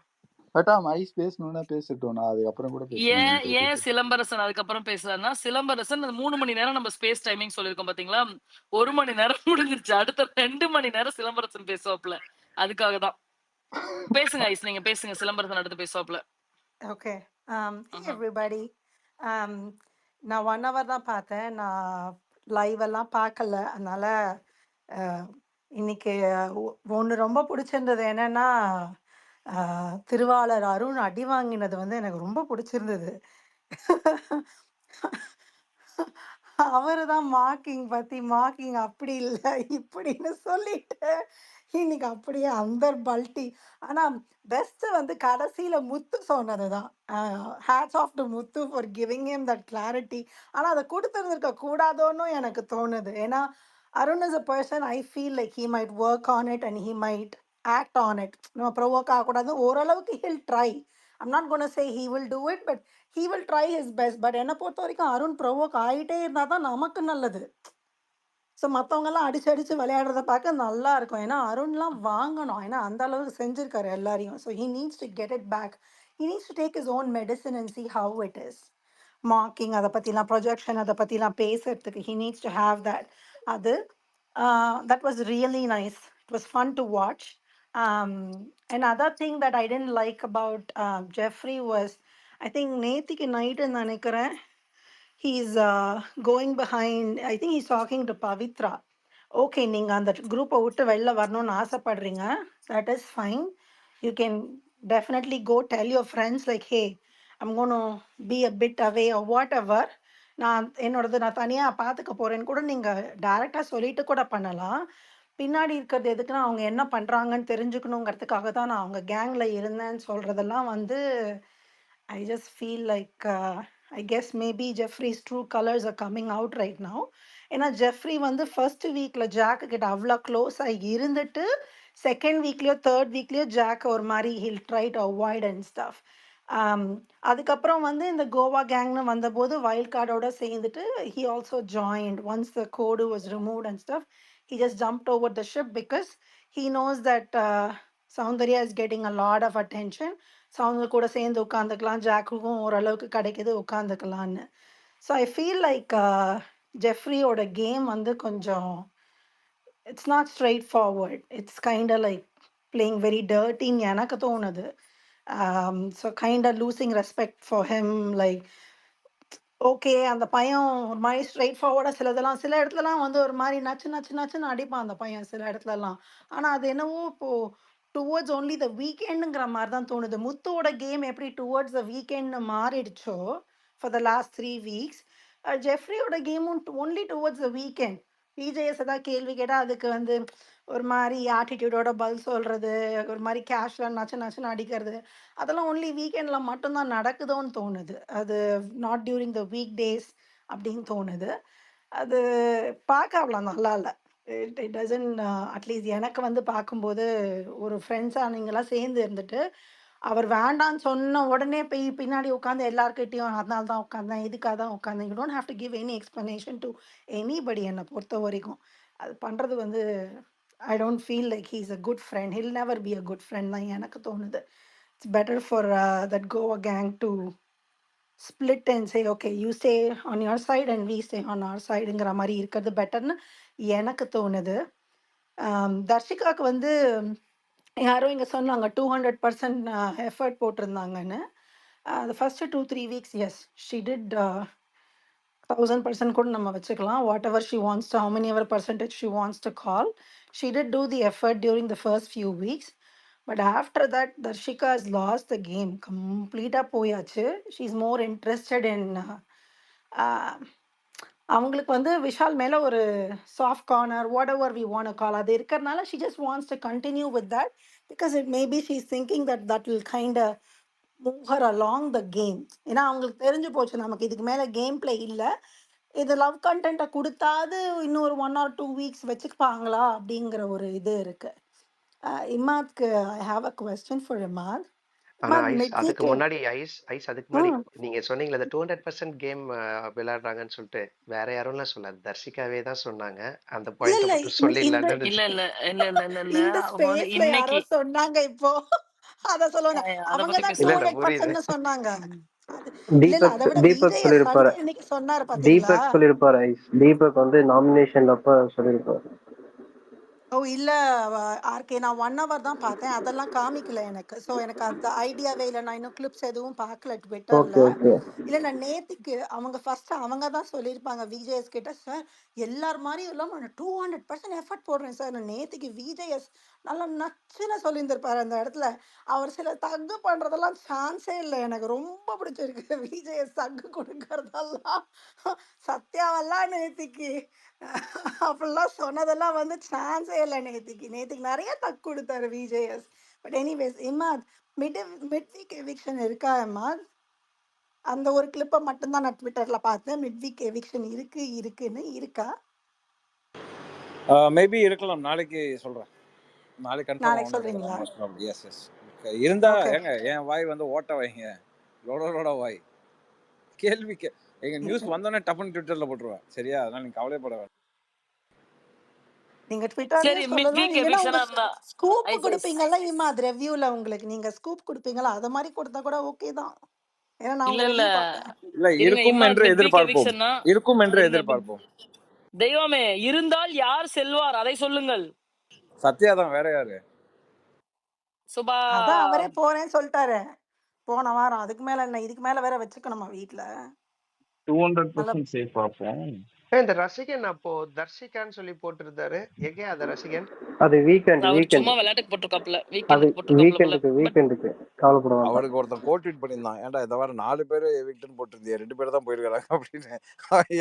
டாம் ஐஸ் பேசணும்னா பேசட்டும், நான் அதுக்கப்புறம் கூட பேசுவேன். ஏன் நீங்க ஏன் பேசிட்டு. சிலம்பரசன் அதுக்கப்புறம் பேசுறாருன்னா, சிலம்பரசன் 3 மணி நேரம் நம்ம ஸ்பேஸ் டைமிங் சொல்லியிருக்கோம் பாத்தீங்களா? 1 மணி நேரம் முடிஞ்சிருச்சு. அடுத்த 2 மணி நேரம் சிலம்பரசன் பேசுவாப்ல. அதுக்காக தான். பேசுங்க ஐஸ், நீங்க பேசுங்க. சிலம்பரசன் அடுத்து பேசுவாப்ல. ஓகே. எவ்ரிபடி. நான் 1 hour தான் பார்த்தேன். நான் லைவ் எல்லாம் பார்க்கல. அதனால இன்னைக்கு ஒன்று ரொம்ப பிடிச்சிருந்தது என்னன்னா, திருவாளர் அருண் அடி வாங்கினது வந்து எனக்கு ரொம்ப பிடிச்சிருந்தது. அவருதான் மார்க்கிங் அப்படி இல்ல இப்படின்னு சொல்லிட்டு இன்னைக்கு அப்படியே அந்த பல்ட்டி. ஆனா பெஸ்ட் வந்து கடைசியில முத்து சொன்னதுதான். Hats off to Muthu for giving him that clarity. ஆனா அதை கொடுத்துருந்துருக்க கூடாதோன்னு எனக்கு தோணுது. ஏன்னா Arun is a person I feel like he might work on it and he might act on it. நம்ம ப்ரொவோக் ஆகக்கூடாது, ஓரளவுக்கு he'll try. I'm not going to say he will do it, but he will try his best. But என்னை பொறுத்த வரைக்கும் Arun provoke ஆகிட்டே இருந்தால் தான் நமக்கு நல்லது. ஸோ மற்றவங்கெல்லாம் அடிச்சு அடிச்சு விளையாடுறத பார்க்க நல்லா இருக்கும். ஏன்னா அருண்லாம் வாங்கணும், ஏன்னா அந்த அளவுக்கு செஞ்சிருக்காரு எல்லாரையும். So he needs to get it back. He needs to take his own medicine and see how it is. Marking அதை பற்றிலாம், ப்ரொஜெக்ஷன் அதை பற்றிலாம் பேசுறதுக்கு he needs to have that. அது that was really nice. It was fun to watch. Another thing that I didn't like about Jeffrey was, I think நேத்திக்கு night நினைக்கிறேன், he's going behind, I think he's talking to Pavitra. Okay, நீங்க அந்த குரூப்பை விட்டு வெளில வரணும்னு ஆசைப்படுறீங்க, that is fine. You can definitely go tell your friends like, hey, I'm going to be a bit away or whatever. நான் தனியாக பார்த்துக்க போகிறேன்னு கூட நீங்கள் டைரெக்டாக சொல்லிட்டு கூட பண்ணலாம். பின்னாடி இருக்கிறது எதுக்குன்னா அவங்க என்ன பண்ணுறாங்கன்னு தெரிஞ்சுக்கணுங்கிறதுக்காக தான் நான் அவங்க கேங்கில் இருந்தேன்னு சொல்கிறதெல்லாம் வந்து I just feel like I guess maybe Jeffrey's true colors are coming out right now. ஏன்னா ஜெஃப்ரி வந்து ஃபர்ஸ்ட் வீக்ல ஜாக்கு கிட்ட அவ்வளோ க்ளோஸாக இருந்துட்டு செகண்ட் வீக்லேயோ தேர்ட் வீக்லேயோ ஜாக் ஒரு மாதிரி he'll try to avoid and stuff. அதுக்கப்புறம் வந்து இந்த கோவா கேங்னு வந்தபோது வைல்ட் கார்டோட சேர்ந்துட்டு he also joined once the code was removed and stuff. He just jumped over the ship because he knows that Soundarya is getting a lot of attention. So அவங்க கூட சேர்ந்து உட்காந்துக்கலாம், ஜாக்குக்கும் ஓரளவுக்கு கிடைக்கிது உட்காந்துக்கலான்னு. ஸோ ஐ ஃபீல் லைக் ஜெஃப்ரியோட game வந்து கொஞ்சம் it's not straightforward. It's kind like playing very டர்ட்டின்னு எனக்கு தோணுது. So kind losing respect for him. Like okay, அந்த பையன் ஒரு மாதிரி ஸ்ட்ரெயிட் ஃபார்வர்டாக சில இடத்துலலாம் வந்து ஒரு மாதிரி நச்சுன்னு அடிப்பான் அந்த பையன் சில இடத்துலலாம். ஆனால் அது என்னவோ இப்போது டுவர்ட்ஸ் ஒன்லி த வீக்கெண்டுங்கிற மாதிரி தான் தோணுது. முத்துவோட கேம் எப்படி டுவர்ட்ஸ் த வீக்கெண்ட்னு மாறிடுச்சோ ஃபார் த லாஸ்ட் 3 வீக்ஸ், ஜெஃப்ரியோட கேமும் only towards the weekend. BJS ஏதாவது கேள்வி கேட்டால் அதுக்கு வந்து ஒரு மாதிரி ஆட்டிடியூடோட பதில் சொல்கிறது, ஒரு மாதிரி கேஷுவலாக நச்சுன்னு அடிக்கிறது, அதெல்லாம் ஒன்லி வீக்கெண்டில் மட்டும்தான் நடக்குதோன்னு தோணுது. அது not during the week days அப்படின்னு தோணுது. அது பார்க்க அவ்வளோ நல்லா இல்லை. இட் டசன் அட்லீஸ்ட் எனக்கு வந்து பார்க்கும்போது ஒரு ஃப்ரெண்ட்ஸாக நீங்களாம் சேர்ந்து இருந்துட்டு அவர் வேண்டான்னு சொன்ன உடனே போய் பின்னாடி உட்காந்து எல்லாருக்கிட்டையும் அதனால தான் உட்காந்தேன், இதுக்காக தான் உட்காந்தேன், you don't have to give any explanation to anybody. என்னை பொறுத்த வரைக்கும் அது பண்ணுறது வந்து I don't feel like he's a good friend. He'll never be a good friend தான் எனக்கு தோணுது. It's better for that Goa gang to split and say, okay, you stay on your side and we stay on our sideங்கிற மாதிரி இருக்கிறது பெட்டர்னு எனக்கு தோணுது. தர்ஷிகாவுக்கு வந்து யாரோ இங்கே சொன்னாங்க 200% effort போட்டிருந்தாங்கன்னு. the first 2-3 weeks, yes, she did 1000% கூட நம்ம வச்சுக்கலாம். whatever she wants to, how many ever percentage she wants to call, she did do the effort during the first few weeks. But after that, Darshika has lost the game. Complete போயாச்சு. She's more interested in அவங்களுக்கு வந்து விஷால் மேலே ஒரு soft corner, whatever we want to call, அது இருக்கிறதுனால she just wants to continue with that because it maybe she is thinking that will kind move her along the game. ஏன்னா அவங்களுக்கு தெரிஞ்சு போச்சு நமக்கு இதுக்கு மேலே கேம் பிளே இல்லை, இது லவ் கண்டென்ட்டை கொடுத்தாது இன்னொரு 1 or 2 weeks வச்சுப்பாங்களா அப்படிங்கிற ஒரு இது இருக்கு. இமாத்க்கு I have a question for Imath. ஆனா ஐஸ் அதுக்கு முன்னாடி அதுக்கு முன்னாடி நீங்க சொன்னீங்களே இந்த 200% கேம் விளையாடுறாங்கன்னு சொல்லிட்டு வேற யாரும் சொல்லாது, தர்ஷிகாவே தான் சொன்னாங்க. அந்த பாயிண்ட் மட்டும் சொல்லிடலாம்னு. இந்த ஸ்பேஸ்ல யாரோ சொன்னாங்க இப்போ அத சொல்லுவாங்க, அவங்க தான் 200% சொன்னாங்க. தீபக் சொல்லிருப்பாரு, தீபக் சொல்லிருப்பாரு ஐஸ். தீபக் வந்து நாமினேஷன்ல அப்ப சொல்லிருப்பாரு. ஓ! இல்ல ஆர்கே நான் 1 ஹவர் தான் பார்த்தேன். அதெல்லாம் காமிக்கல எனக்கு. ஸோ எனக்கு அந்த ஐடியாவே இல்ல. நான் இன்னும் கிளிப்ஸ் எதுவும் பார்க்கல ட்விட்டர்ல. Okay okay. இல்ல நான் நேத்திக்கு அவங்க தான் சொல்லியிருப்பாங்க விஜேஎஸ் கிட்ட, "சார் எல்லார் மாரியும் இல்லாம நான் 200% எஃபோர்ட் போடுறேன் சார்." நான் நேத்திக்கு விஜேஎஸ் நல்லா நச்சுன்னு சொல்லியிருந்திருப்பாரு அந்த இடத்துல. அவர் சில தக்கு பண்றதெல்லாம் சான்ஸே இல்ல. எனக்கு ரொம்ப பிடிச்சிருக்கு விஜேஎஸ் தக்கு குடுக்கறதெல்லாம். சத்யாவெல்லாம் நேத்திக்கு அப்படிலாம் சொன்னதெல்லாம் வந்து சான்ஸே இல்லை நேத்திக்கு. நேத்திக்கு நிறைய தக்கு கொடுத்தாரு VJS. But anyways Imad mid mid week eviction இருக்கா இமாத்? அந்த ஒரு கிளிப்பை மட்டும்தான் நான் ட்விட்டர்ல பார்த்தேன். மிட் வீக் எவிக்ஷன் இருக்குன்னு இருக்கா? மேபி இருக்கலாம். நாளைக்கு சொல்றேன். நாளைக்கு கன்ஃபார்ம் நாளைக்கு ஆகும் சொல்றீங்களா? Most probably. Yes yes. இருந்தா ஓகே. ஏங்க என் வாய் வந்து ஓட்ட வைங்க, லோட வாய். கேள்வி எங்க நியூஸ் வந்தோடனே டப்புன்னு ட்விட்டர்ல போட்டுருவேன். சரியா? அதனால நீங்க கவலைப்பட வேண்டாம். நீங்க சரி, ட்விட்டர்லயும் மிட் சொல்லலாம். வீக் இல்லைன்னா உங்க எவிக்ஷனா இருந்தா ஸ்கூப் ஐஸ் கொடுப்பீங்கல்ல இமாத் ரெவ்யூல, உங்களுக்கு நீங்க ஸ்கூப் கொடுப்பீங்களா? அதை மாதிரி கொடுத்தா கூட ஓகே தான். ஏன்னா நான் இல்ல உங்க இல்ல ரெவ்யூ பார்த்தேன். இல்ல இருங்க இருக்கும் இம்மாத் என்று மிட் வீக் எதிர்பார்ப்போம். எவிக்ஷன்னா இருக்கும் என்று இருங்க எதிர்பார்ப்போம். தெய்வமே இருந்தால் யார் செல்வார் அதை சொல்லுங்கள். சத்யா தான், வேற யாரு? சுபா அதான் அவரே போறேன்னு சொல்லிட்டாரு போன வாரம். அதுக்கு மேல என்ன, இதுக்கு மேல வேற வச்சுக்கணுமா வீட்ல? நல்ல 200% சேஃப் பார்ப்போம். இந்த ரசிகன் அப்போ தர்ஷிகான்னு சொல்லி போட்டிருந்தாரு. எங்க அந்த ரசிகன்? அது வீக்கெண்ட் அவர் வீக்கெண்ட் சும்மா விளையாட்டுக்கு போட்டிருக்காப்ல, அது வீக்கெண்டுக்கு போட்டிருக்காப்ல போல. பட் வீக்கெண்டுக்கு கவலைப்பட வேண்டாம். அவனுக்கு ஒருத்தன் கோட்வீட் பண்ணியிருந்தான், ஏன்டா இந்த வாரம் 4 பேர் எவிக்ட்னு போட்டிருந்தியா, 2 பேர் தான் போயிருக்காங்க அப்படின்னு.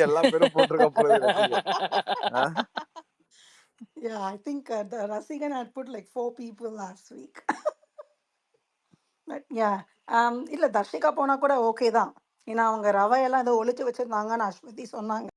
எல்லா பேரும் போட்டிருக்கா போல ரசிகன். Yeah, I think the Rasigan had put like 4 people last week. But yeah, இல்ல தர்ஷிகா போனா கூட ஓகே தான். ஏன்னா அவங்க ரவையெல்லாம் ஏதோ ஒளிச்சு வச்சிருந்தாங்கன்னு அஸ்வதி சொன்னாங்க.